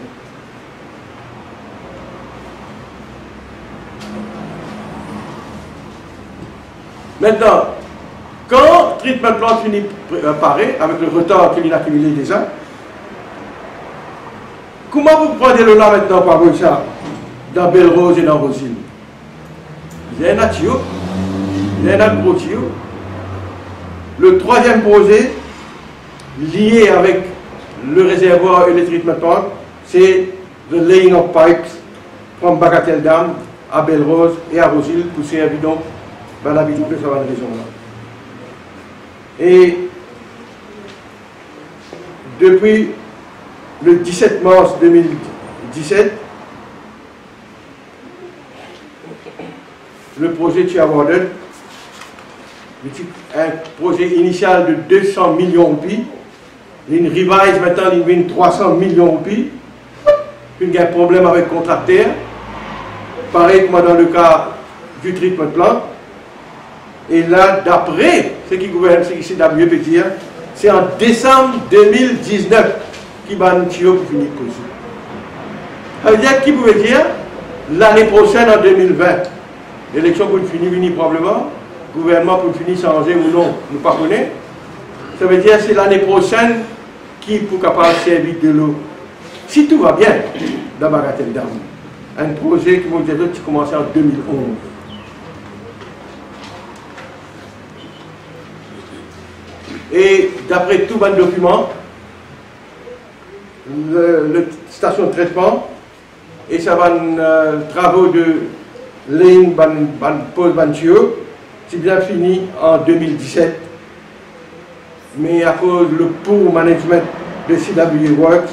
Maintenant, quand le treatment plant finit Paris, avec le retard qu'il a accumulé déjà, comment vous prenez l'eau là maintenant par ça, dans Belle-Rose et dans Rosine? Il y a un tuyau, il y a un gros tuyau. Le troisième projet, lié avec le réservoir et le treatment plant, c'est the laying of pipes from Bagatelle Dam à Belle-Rose et à Rosine pour servir donc dans l'habitude de cette région-là. Et depuis le 17 mars 2017, le projet qui est abordé, un projet initial de 200 millions de roupies, une revise maintenant, il vient 300 millions de roupies, puis il y a un problème avec le contracteur, pareil comme dans le cas du treatment plant. Et là, d'après ce qui gouverne, ce qui CW peut dire, c'est en décembre 2019 qui va nous tirer pour finir le projet. Ça veut dire qui pouvait dire l'année prochaine, en 2020, l'élection pour finir probablement, le gouvernement pour finir changer ou non, nous ne connaissons pas. Ça veut dire que c'est l'année prochaine qui pour capable de servir de l'eau. Si tout va bien, dans Bagatelle Dam, un projet qui a commencé en 2011. Et d'après tout le document, la station de traitement et ça va travaux de ligne pose tuyau, c'est bien fini en 2017 mais à cause du poor management de CW Works,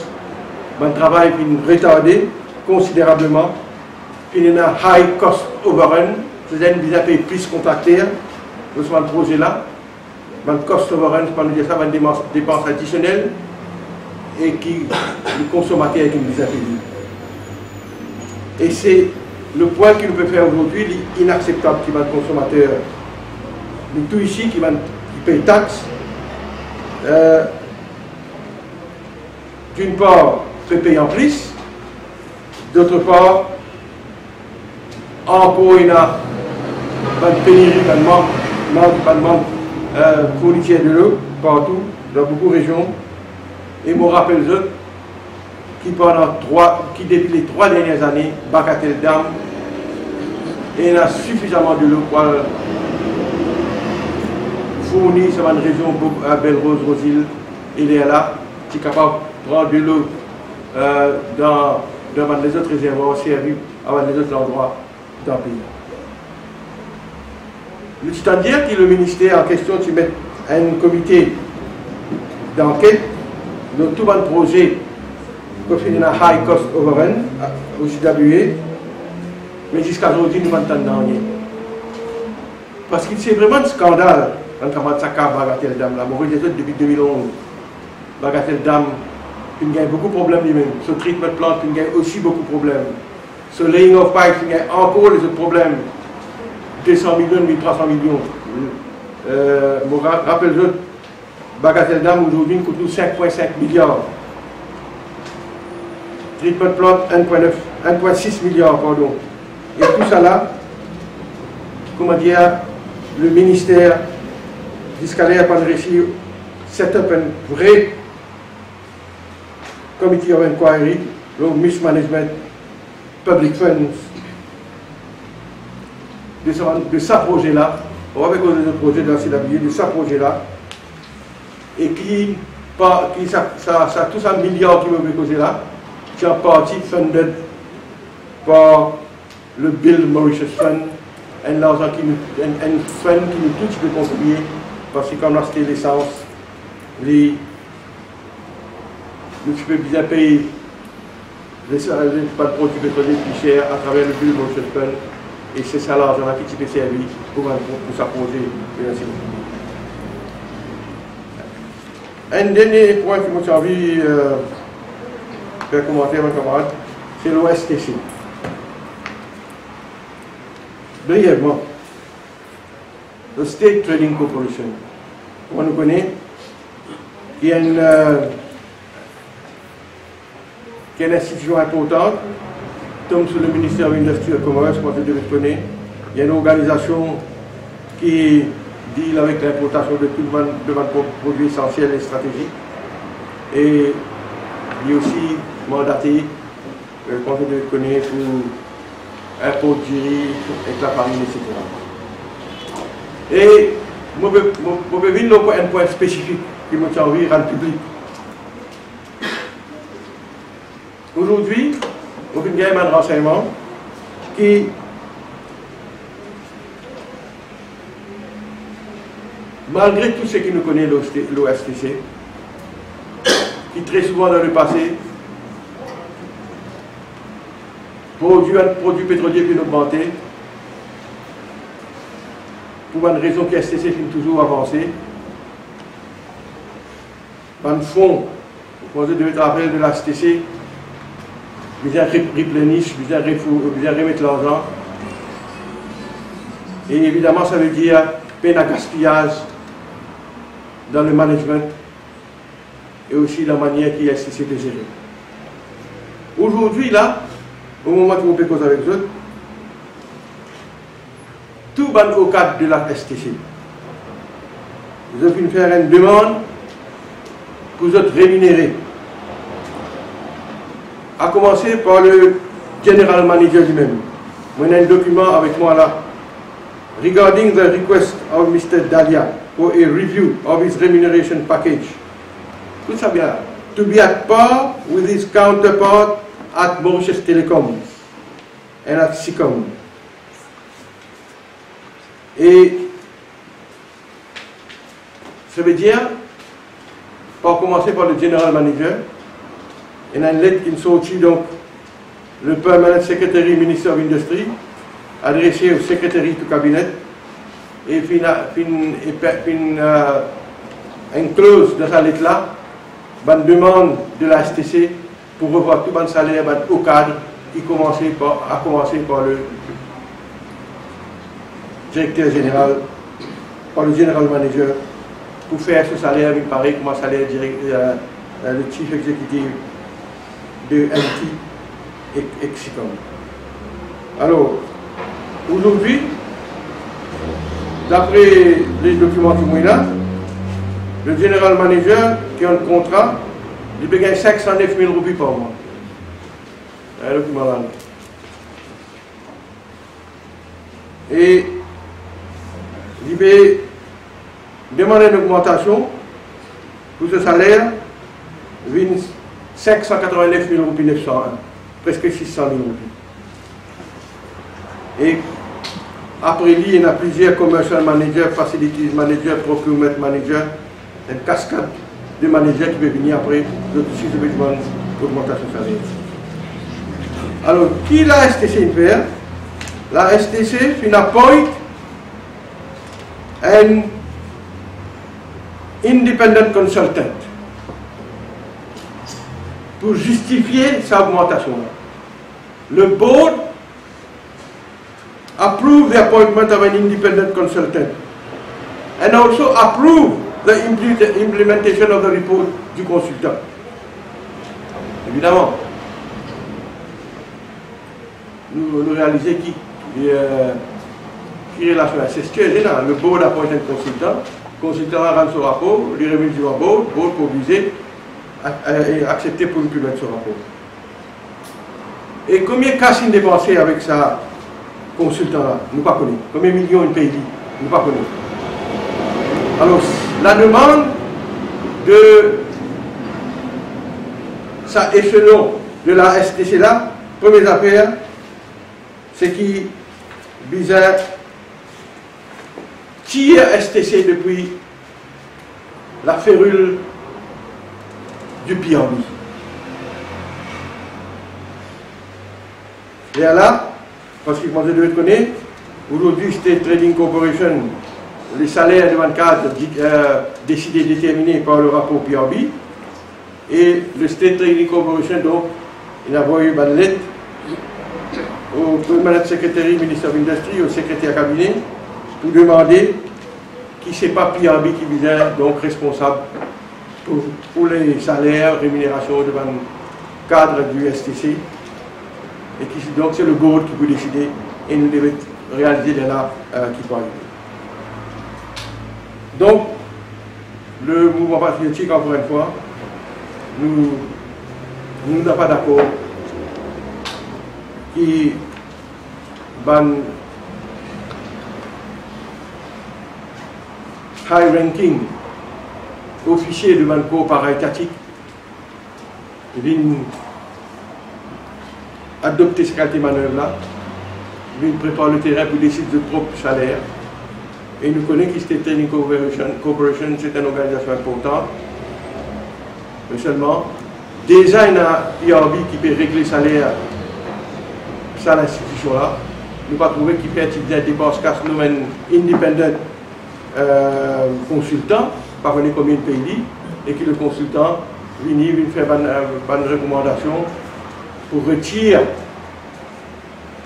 mon travail est retardé considérablement. Puis il y a un high cost overrun, c'est-à-dire qu'il a payé plus contractaires sur ce projet-là. Un cost overrun, c'est pas nous dire ça, une dépense additionnelle et qui le consommateur qui nous a payé. Et c'est le point qu'il peut faire aujourd'hui, inacceptable qui va le consommateur. Nous tout ici qui paye taxes. D'une part, peut payer en plus. D'autre part, encore il y a une pénurie, un manque fourniture de l'eau partout, dans beaucoup de régions. Et je me rappelle eux qui depuis les 3 dernières années, Bagatelle Dam, et il y a suffisamment de l'eau pour fournir sur une région à Belle-Rose, Rosil, il est là, qui est capable de prendre de l'eau dans les autres réservoirs servis à les autres endroits dans le pays. C'est-à-dire que le ministère en question, tu mets un comité d'enquête de tout un projet qui fait un high cost overrun au CWA, mais jusqu'à aujourd'hui, nous n'entendons rien. Parce que c'est vraiment un scandale dans le Saka Bagatelle Dam. La Maurice depuis 2011. Bagatelle Dam, il y a beaucoup de problèmes lui-même. Ce treatment plant, il y a aussi beaucoup de problèmes. Ce laying of pipes, il y a encore les autres problèmes. 200 millions, 1300 millions. Je rappelle, Bagatelle Dam aujourd'hui coûte nous 5,5 milliards. Treatment plant 1,6 milliard, pardon. Et tout ça là, comment dire, le ministère jusqu'à là n'a pas réussi set up un vrai committee of inquiry, le mismanagement, public funds, de ce projet-là, avec les autres projets de la CWA, de ce projet-là, et qui ça tous un milliard qui me causé là, qui est en partie funded par le Bill Mauritius Fund, un argent qui nous, un fund qui nous tout peut contribuer, parce que comme on a acheté l'essence, nous pouvons bien payer les produits pétroliers plus chers à travers le Bill Mauritius Fund, et c'est ça l'argent qui peut servir pour sa projet financier. Un dernier point que j'ai envie de faire commenter à mes camarades, c'est l'OSTC. Brièvement, le State Trading Corporation, comme on nous connaît, qui est une institution importante, tombe sous le ministère de l'Industrie et du Commerce, comme vous devez connaître. Il y a une organisation qui deal avec l'importation de tout le produits essentiels et stratégiques. Et il est aussi mandaté, comme vous devez connaître, pour importer avec la famille, etc. Et je vais venir à un point spécifique qui me tient envie de rendre public. Aujourd'hui, on a un renseignement qui malgré tout ce qui nous connaît l'OSTC, qui très souvent dans le passé produits pétroliers puis augmenter pour une raison que l'OSTC finit toujours avancer. Dans le fond, vous devez te rappeler de l'OSTC, vous allez replenish, vous allez remettre l'argent. Et évidemment, ça veut dire peine à gaspillage dans le management et aussi la manière qui est STC de gérer. Aujourd'hui, là, au moment où on peut causer avec eux, tout va au cadre de la STC. Vous avez pu faire une demande pour vous être rémunérés. À commencer par le General Manager lui-même. Moi, j'ai un document avec moi là. Regarding the request of Mr. Dalia for a review of his remuneration package. Tout ça bien. To be at par with his counterpart at Mauritius Telecom and at SICOM. Et ça veut dire par commencer par le General Manager. Il y a une lettre qui est sortie, donc, le Permanent Secretary Minister of Industry, adressée au secrétaire du cabinet, et puis une clause dans sa lettre-là, une demande de la STC pour revoir tout le salaire au cadre, qui a commencé par le directeur général, par le General Manager, pour faire ce salaire, il paraît comme un salaire le chief exécutif de MT et Exicom. Alors, aujourd'hui, d'après les documents qui sont là, le General Manager qui a un contrat, il peut gagner 509 000 roupies par mois. Un document là. Et il peut demander une augmentation pour ce salaire, 589 000 roupies 901, presque 600 000 roupies. Et après lui, il y a plusieurs commercial managers, facilities managers, procurement managers, une cascade de managers qui peuvent venir après le dessus de l'augmentation salariale. Alors, qui la STC fait? La STC appointe un independent consultant pour justifier sa augmentation. Le board approve the appointment of an independent consultant and also approve the implementation of the report du consultant. Évidemment, nous réalisons qui relation c'est ce que général. Le board appointe un consultant, le consultant rend son rapport, lui remet du rapport, le board pour viser et accepter pour lui mettre son rapport. Et combien de cas sont dépensés avec ça? Consultant-là, nous ne pas connaissons. Combien de millions de pays, nous ne pas connaissons. Alors, la demande de ça échelon de la STC là, première affaire, c'est qui bizarre tire STC depuis la férule du PRB. Et là, parce que vous devez connaître, aujourd'hui, State Trading Corporation, les salaires de 24 décidés, déterminés par le rapport PRB, et le State Trading Corporation, donc, il a envoyé une lettre au Permanent Secretary Minister of Industry, au secrétaire cabinet, pour demander qui c'est pas PRB qui vient donc responsable pour les salaires, rémunérations de cadre du STC. Et qui, donc c'est le board qui peut décider et nous devons réaliser les là qui peut arriver. Donc, le mouvement patriotique, encore une fois, nous ne sommes pas d'accord qui ban high ranking officier de Banco para-étatique adopter ces qualités manœuvres-là, nous préparons le terrain pour décider de propre salaire. Et nous connaissons que State Trading Corporation, c'est une organisation importante. Mais seulement, déjà il y a PRB qui peut régler le salaire, ça l'institution-là. Nous ne pas trouver qu'il peut être des dépenses casse nous un independent consultant, pas connaître combien de pays, et que le consultant vient faire une recommandation pour retirer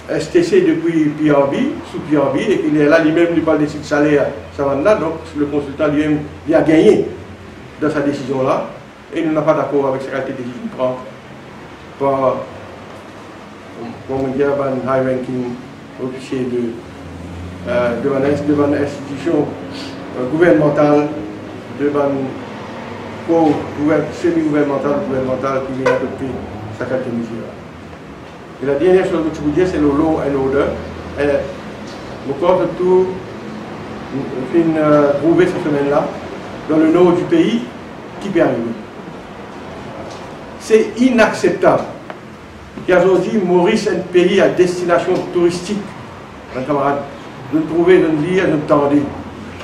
STC depuis PRB, sous PRB, et qu'il est là lui-même, il parle des salaires, ça va là, donc le consultant lui-même, il a gagné dans sa décision-là, et nous n'avons pas d'accord avec cette qualité de décision qu'il prend par, comment dire, un high-ranking officier devant une institution gouvernementale, devant semi-gouvernementale qui vient adopter sa qualité de mesure. Et la dernière chose que je vous dis, c'est le law and order. Nous comptons tout trouver cette semaine-là dans le nord du pays qui peut arriver. C'est inacceptable qu'aujourd'hui, Maurice est un pays à destination touristique. Mes camarades, de trouver, de lire, de tendre.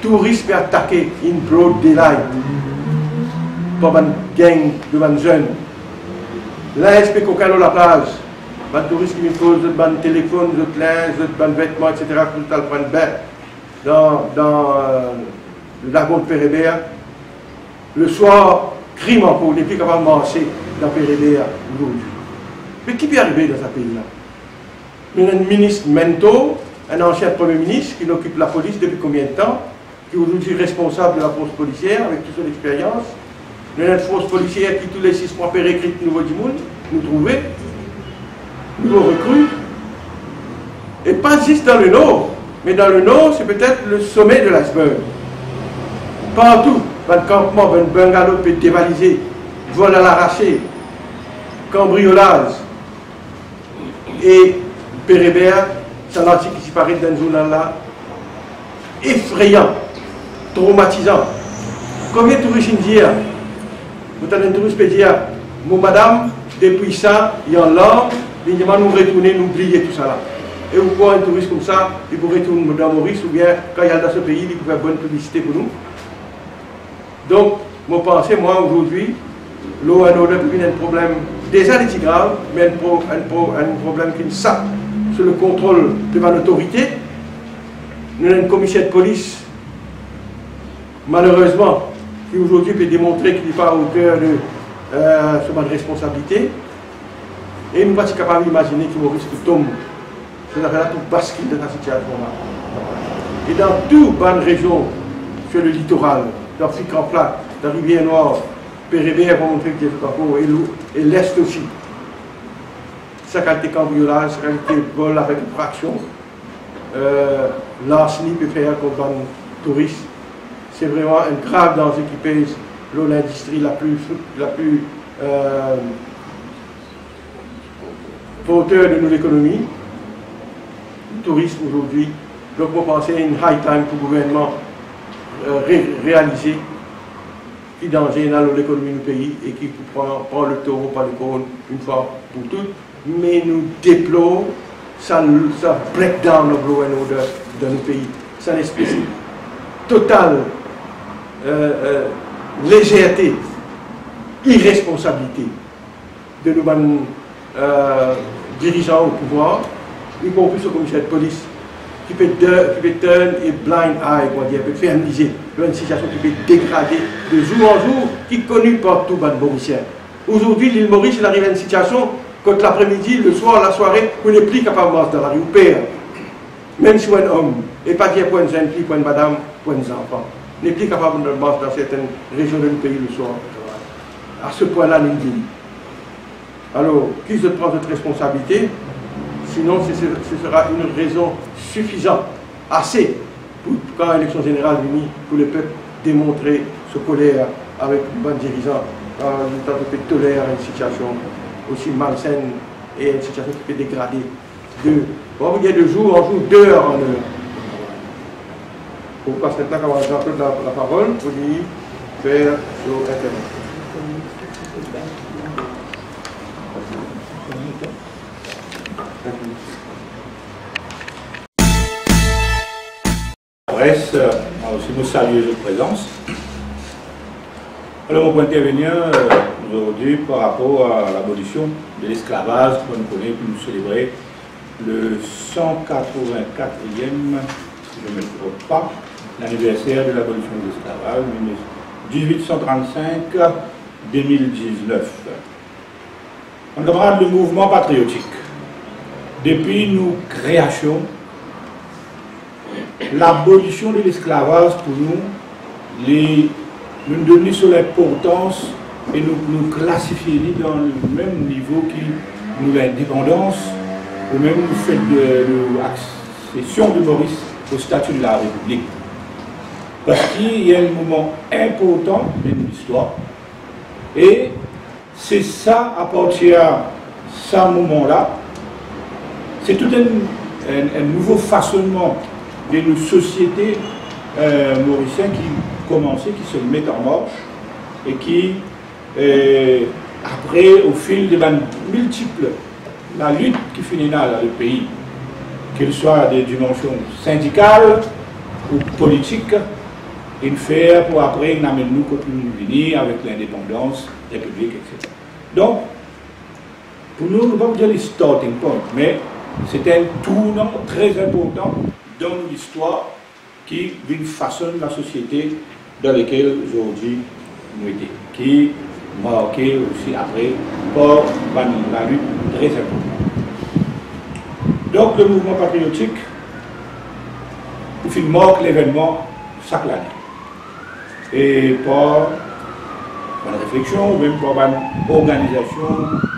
Touristes peut attaquer in broad daylight. pas une gang de jeunes. L'ASP Coca la plage, les touristes qui me posent de téléphone, de linge, de vêtements, etc., pour tout le prendre bain dans le lagon de Pérébert. Le soir, crime en cours, n'est plus capable de marcher dans Pérébert aujourd'hui. Mais qui peut arriver dans ce pays-là? Nous avons un ministre Mento, un ancien Premier ministre qui occupe la police depuis combien de temps, qui est aujourd'hui responsable de la force policière avec toute son expérience. Nous avons une force policière qui tous les 6 mois pérécrite nouveau du monde, nous trouver, nouveaux recrues. Et pas juste dans le Nord, mais dans le Nord, c'est peut-être le sommet de l'iceberg. Partout, dans le campement, un bungalow peut être dévalisé, vol à l'arraché, cambriolage. Et Pérébert, c'est un article qui paraît dans le journal-là, effrayant, traumatisant. Combien de touristes indiens? Vous avez un touriste qui dit, mon madame, depuis ça, il y a un larme, il dit, nous retourner, nous oublier tout ça là. Et vous voyez un touriste comme ça, il peut retourner dans Maurice, ou bien quand il y a dans ce pays, il peut faire bonne publicité pour nous. Donc, moi, pensez, moi, aujourd'hui, l'eau et l'odeur devient un problème déjà grave, mais un problème qui nous sape sur le contrôle de l'autorité. Nous avons une commissaire de police, malheureusement, qui aujourd'hui peut démontrer qu'il n'est pas à hauteur de sa responsabilité. Et nous ne sommes pas capables d'imaginer qu'il Maurice tombe. C'est là pour basculer dans cette situation-là. Et dans toute bonne région, sur le littoral, dans Ficran-Plat, dans Rivière-Noire, Pérébert, pour montrer que et l'Est aussi. Sa qualité cambriolage, sa qualité vol avec une fraction. L'arsenal peut faire contre un touriste. C'est vraiment un grave danger qui pèse l'industrie la plus porteur de nos économies. Le tourisme aujourd'hui. Donc, on pense à une high time pour le gouvernement réaliser qui danger dans l'économie du pays et qui prend le taureau par les cornes une fois pour toutes. Mais nous déplorons ça breakdown of law and order dans nos pays. C'est une espèce totale légèreté, irresponsabilité de nos dirigeants au pouvoir, y compris ce commissaire de police, qui peut turn et blind eye, on dire, peut fermiser une situation qui peut dégrader de jour en jour, qui est connue partout dans le Mauricien. Aujourd'hui, l'île Maurice, il arrive à une situation, quand l'après-midi, le soir, la soirée, où il n'est plus capable de marcher dans la rue, ou père, même si on est un homme, et pas dire pour une jeune fille, pour une madame, pour un enfant, n'est plus capable de marcher dans certaines régions du pays le soir. À ce point-là, nous disons. Alors, qui se prend cette responsabilité? Sinon, ce sera une raison suffisante, assez, pour quand l'élection générale unie, pour le peuple démontrer ce colère avec une bonne dirigeant, le temps de tolérer une situation aussi malsaine et une situation qui peut dégrader on va vous dire de jour en jour, d'heure en heure. On passe maintenant à la parole pour lui faire sur Internet. Presse, aussi nous saluer votre présence. Alors, on peut intervenir aujourd'hui par rapport à l'abolition de l'esclavage qu'on connaît pour nous célébrer le 184e, si je ne me trompe pas, l'anniversaire de l'abolition de l'esclavage, 1835-2019. On camarade le mouvement patriotique. Depuis nos créations, l'abolition de l'esclavage pour nous, nous donnons sur l'importance et nous classifier dans le même niveau que nous l'indépendance, ou même le fait de l'accession de Maurice au statut de la République. Parce qu'il y a un moment important de l'histoire, et c'est ça, à partir de ce moment-là, c'est tout un nouveau façonnement de nos sociétés mauriciennes qui commençaient, qui se mettent en marche et qui, après, au fil de multiples, la lutte qui finit dans le pays, qu'elle soit des dimensions syndicales ou politiques, et faire pour après, nous amène nous quand nous venir avec l'indépendance, république, etc. Donc, pour nous, nous ne pouvons pas dire les starting points, mais c'est un tournant très important dans l'histoire qui façonne la société dans laquelle aujourd'hui nous étions, qui marqué aussi après par la lutte très importante. Donc le mouvement patriotique, il marque l'événement chaque année. Et par une réflexion, ou même par une organisation,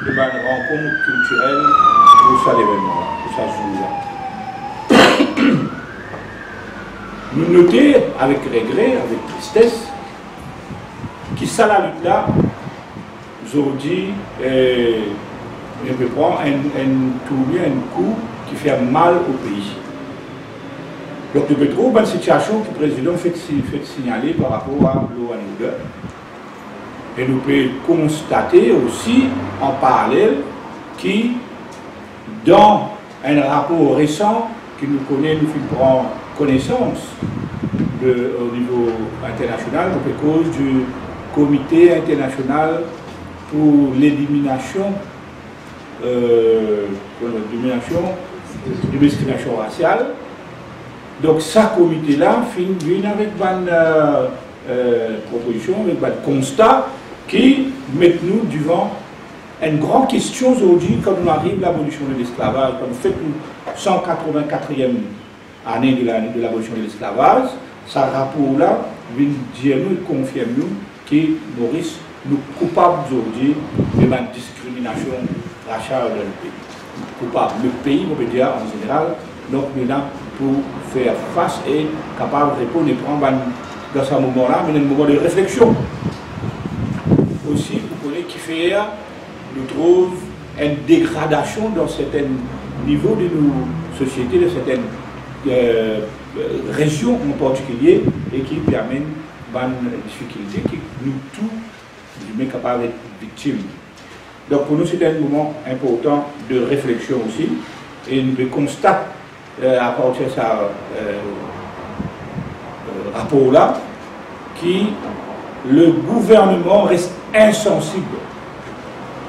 de une rencontre culturelle pour ça l'événement, pour ça jour-là. Nous notons avec regret, avec tristesse, que ça la lutte-là, aujourd'hui, je peux prendre un coup qui fait mal au pays. Donc, nous pouvons trouver une situation que le président fait signaler par rapport à l'ONU. Et nous pouvons constater aussi, en parallèle, que dans un rapport récent que nous connaissons, nous prenons connaissance au niveau international, à cause du Comité international pour l'élimination de discrimination raciale. Donc, ce comité-là vient avec une proposition, avec un constat qui met nous devant une grande question aujourd'hui quand on arrive à l'abolition de l'esclavage, quand on fait une 184e année de l'abolition de l'esclavage. Ce rapport-là vient dire nous et confirme nous que Maurice nous coupables aujourd'hui de la discrimination raciale dans le pays. Coupable. Le pays, on peut dire en général, donc maintenant pour faire face et capable de répondre et prendre dans ce moment-là, mais un moment de réflexion. Aussi, vous connaissez qui fait, nous trouve une dégradation dans certains niveaux de nos sociétés, de certaines régions en particulier, et qui permettent une difficulté qui nous tous, nous sommes capables d'être victimes. Donc pour nous, c'est un moment important de réflexion aussi, et de constat à partir de ce rapport-là, que le gouvernement reste insensible,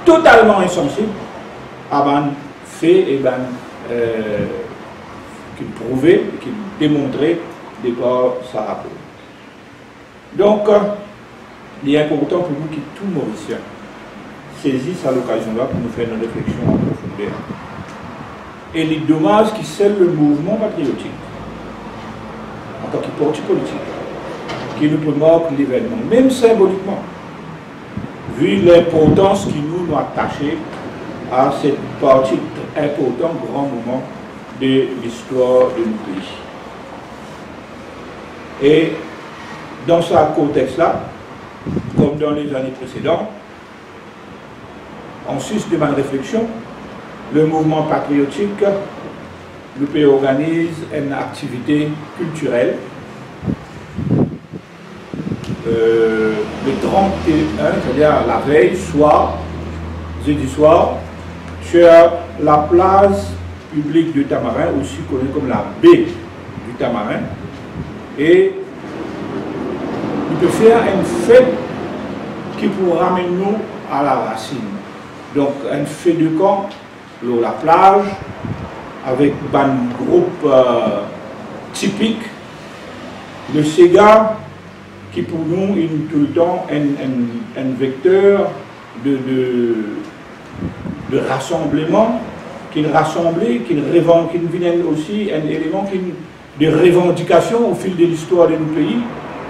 totalement insensible à ce fait et qu'il prouvait, qu'il démontrait de par sa rapport. Donc, il est important pour nous que tout Mauricien saisisse à l'occasion-là pour nous faire une réflexion en profondeur. Et les dommages qui scellent le mouvement patriotique, en tant que parti politique, qui nous peut marquer l'événement, même symboliquement, vu l'importance qui nous attachée à cette partie important, grand moment de l'histoire de notre pays. Et dans ce contexte-là, comme dans les années précédentes, en sus de ma réflexion, le mouvement patriotique, le pays organise une activité culturelle le 31, c'est-à-dire la veille, soir, jeudi soir, sur la place publique du Tamarin, aussi connue comme la baie du Tamarin, et il peut faire une fête qui pourra ramener nous à la racine. Donc, une fête de camp, la plage, avec un groupe typique, le Sega, qui pour nous est tout le temps un vecteur de rassemblement, qui rassemble, qui vient aussi un élément de revendication au fil de l'histoire de nos pays,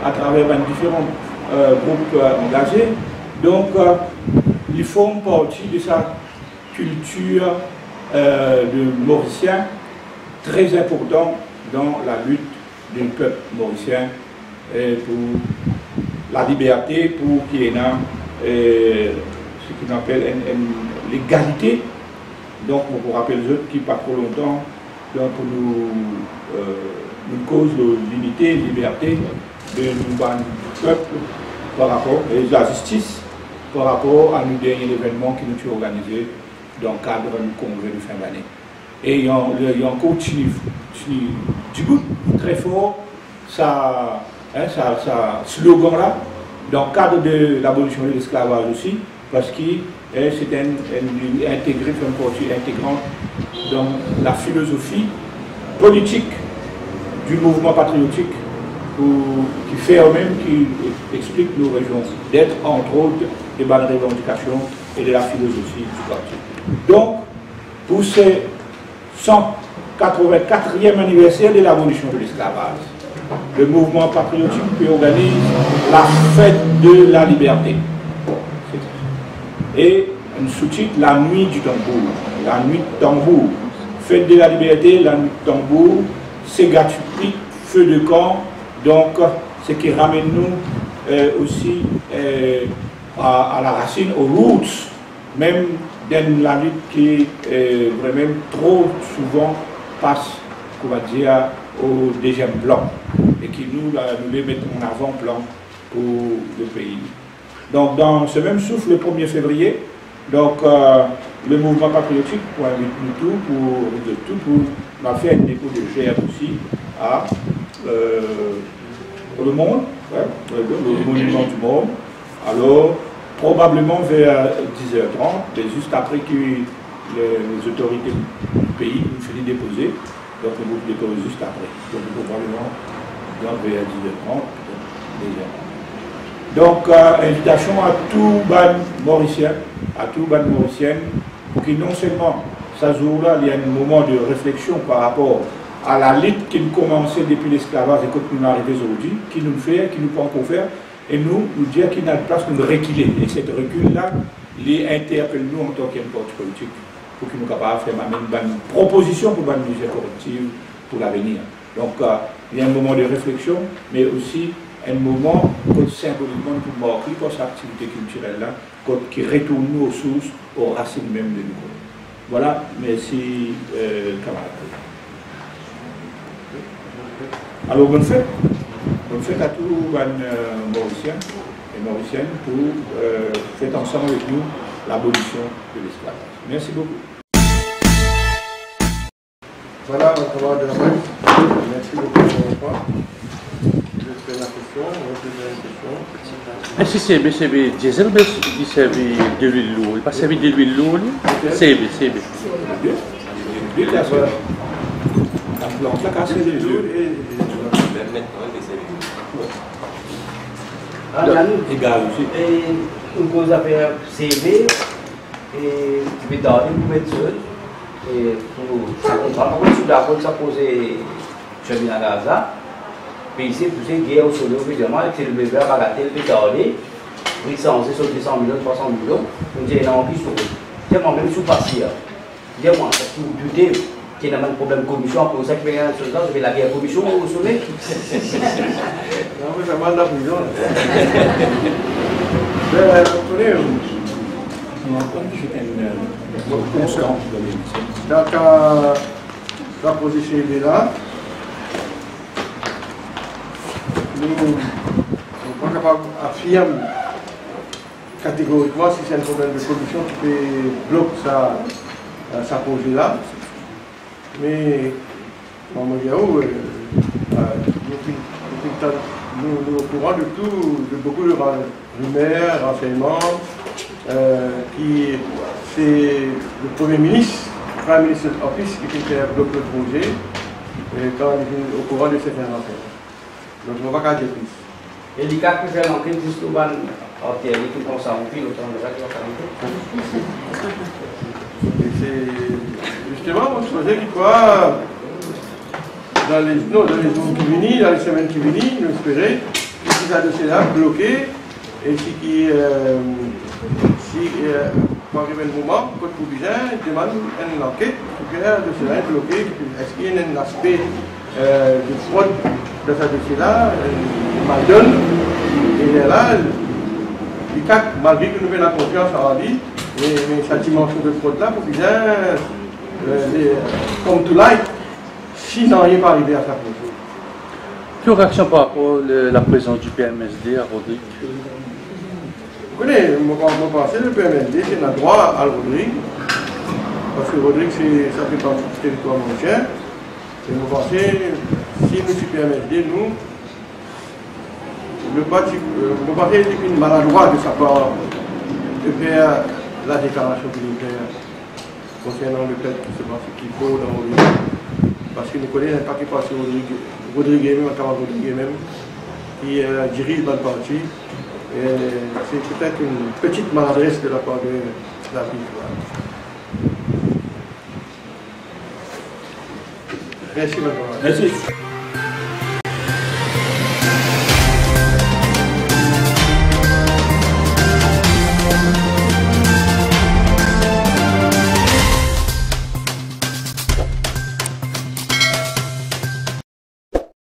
à travers différents groupes engagés. Donc, ils font partie de sa culture de mauricien, très important dans la lutte du peuple mauricien pour la liberté, pour qu'il y ait ce qu'on appelle l'égalité. Donc, on vous rappelle les autres qui, pas trop longtemps, donc pour nous cause de l'unité, de liberté de nous peuple par rapport à la justice, par rapport à nos derniers événements qui nous ont organisés dans le cadre du congrès de fin d'année. Et il y a encore du goût très fort, ça slogan-là, dans le cadre de l'abolition de l'esclavage aussi, parce que c'est intégré, fait une partie intégrante dans la philosophie politique du mouvement patriotique qui fait eux-mêmes, qui explique nos régions d'être, entre autres, des bonnes revendications et de la philosophie du parti. Donc, pour ce 184e anniversaire de l'abolition de l'esclavage, le mouvement patriotique qui organise la fête de la liberté. Et un sous-titre, la nuit du tambour. La nuit du tambour. Fête de la liberté, la nuit du tambour, c'est gratuit, feu de camp. Donc, ce qui ramène nous aussi à la racine, aux roots, même dans la lutte qui vraiment trop souvent passe, on va dire, au deuxième plan et qui nous les met en avant-plan pour le pays. Donc, dans ce même souffle, le 1er février, donc, le mouvement patriotique pour inviter pour faire un dépôt de gerbe aussi à le monde, le monument du monde. Alors, probablement vers 10h30, mais juste après que les autorités du pays nous finissent déposer, donc nous déposons juste après. Donc, probablement vers 10h30, déjà. Donc, invitation à tout ban mauricien, à tout ban mauricien, pour que non seulement, ce jour-là, il y a un moment de réflexion par rapport à la lutte qui nous commençait depuis l'esclavage et que nous arrivons aujourd'hui, qui nous fait, qui nous peut encore faire, et nous dire qu'il y a une place de nous reculer. Et cette recul-là, il interpelle nous en tant qu'importe politique, pour que nous soyons capables de faire une proposition pour une mesure corrective pour l'avenir. Donc, il y a un moment de réflexion, mais aussi un moment symboliquement pour marquer cette activité culturelle-là, qui retourne nous aux sources, aux racines même de nous. Voilà, merci, camarades. Alors, bonne fête à tous les Mauriciens et Mauriciennes pour faire ensemble avec nous l'abolition de l'esclavage. Merci beaucoup. Voilà, on va de la presse. Merci beaucoup pour votre temps. Je fais la question, on va poser une question. Est-ce que c'est diesel ou c'est de l'huile lourde? Pas c'est de l'huile lourde? C'est bien. L'huile, la plante, la casse des yeux. Égal aussi. Et une cause à faire CV et tu peux donner pour mettre seul. Et pour ça comprendre, quand tu d'accord, ça posait chemin à Gaza. Puis ici, tu sais, guerre au solo, évidemment, avec le bébé à bagatelle, puis donner. Oui, ça, on sait sur 200 millions, 300 millions. On dit, non, qui sauve. Tellement même sous passé. Dis-moi, parce que vous doutez qu'il y a un problème de commission, pour ça qu'il y a une chose là, je vais la guerre commission au sommet. Non, mais ça m'a la prison. Mais, attendez, dans la position est là, nous ne sommes pas capables d'affirmer catégoriquement si c'est un problème de commission qui peut bloquer sa projet là. Mais, nous sommes au courant de tout, de beaucoup de rumeurs, renseignements, qui c'est le Premier ministre, le Prime Minister Office qui fait bloquer le projet, quand il est au courant de certains renseignements. Donc, on ne va pas dire plus. Et les cas qui fait l'enquête, juste au ban, qui comme ça, on fait autant de gens qui c'est justement, on se faisait qu'il croit dans les jours qui viennent, dans les semaines qui viennent, nous espérons que ces dossiers-là bloqués et si quand arrive un moment, quand vous demande une enquête pour que le dossier-là est bloqué, est-ce qu'il y a un aspect de fraude dans ce dossier-là, mal donne, et là, malgré que nous avons la confiance en lui, mais cette dimension de fraude-là, pour que comme tout là, si n'en est pas arrivé à sa projet. Quelle réaction par rapport à la présence du PMSD à Rodrigue? Vous connaissez, mon pensée, le PMSD, c'est un droit à Rodrigue, parce que Rodrigue, ça fait partie du territoire mauricien. Et nous pensons, si nous sommes PMSD, nous, le parti, me paraît une maladroit de sa part de faire la déclaration militaire concernant le fait que c'est pas ce qu'il faut dans le pays. Parce que nous connaissons un paquet passé Rodrigue même, Rodrigue même, qui dirige dans le parti. C'est peut-être une petite maladresse de la part de la ville. Merci, madame. Merci.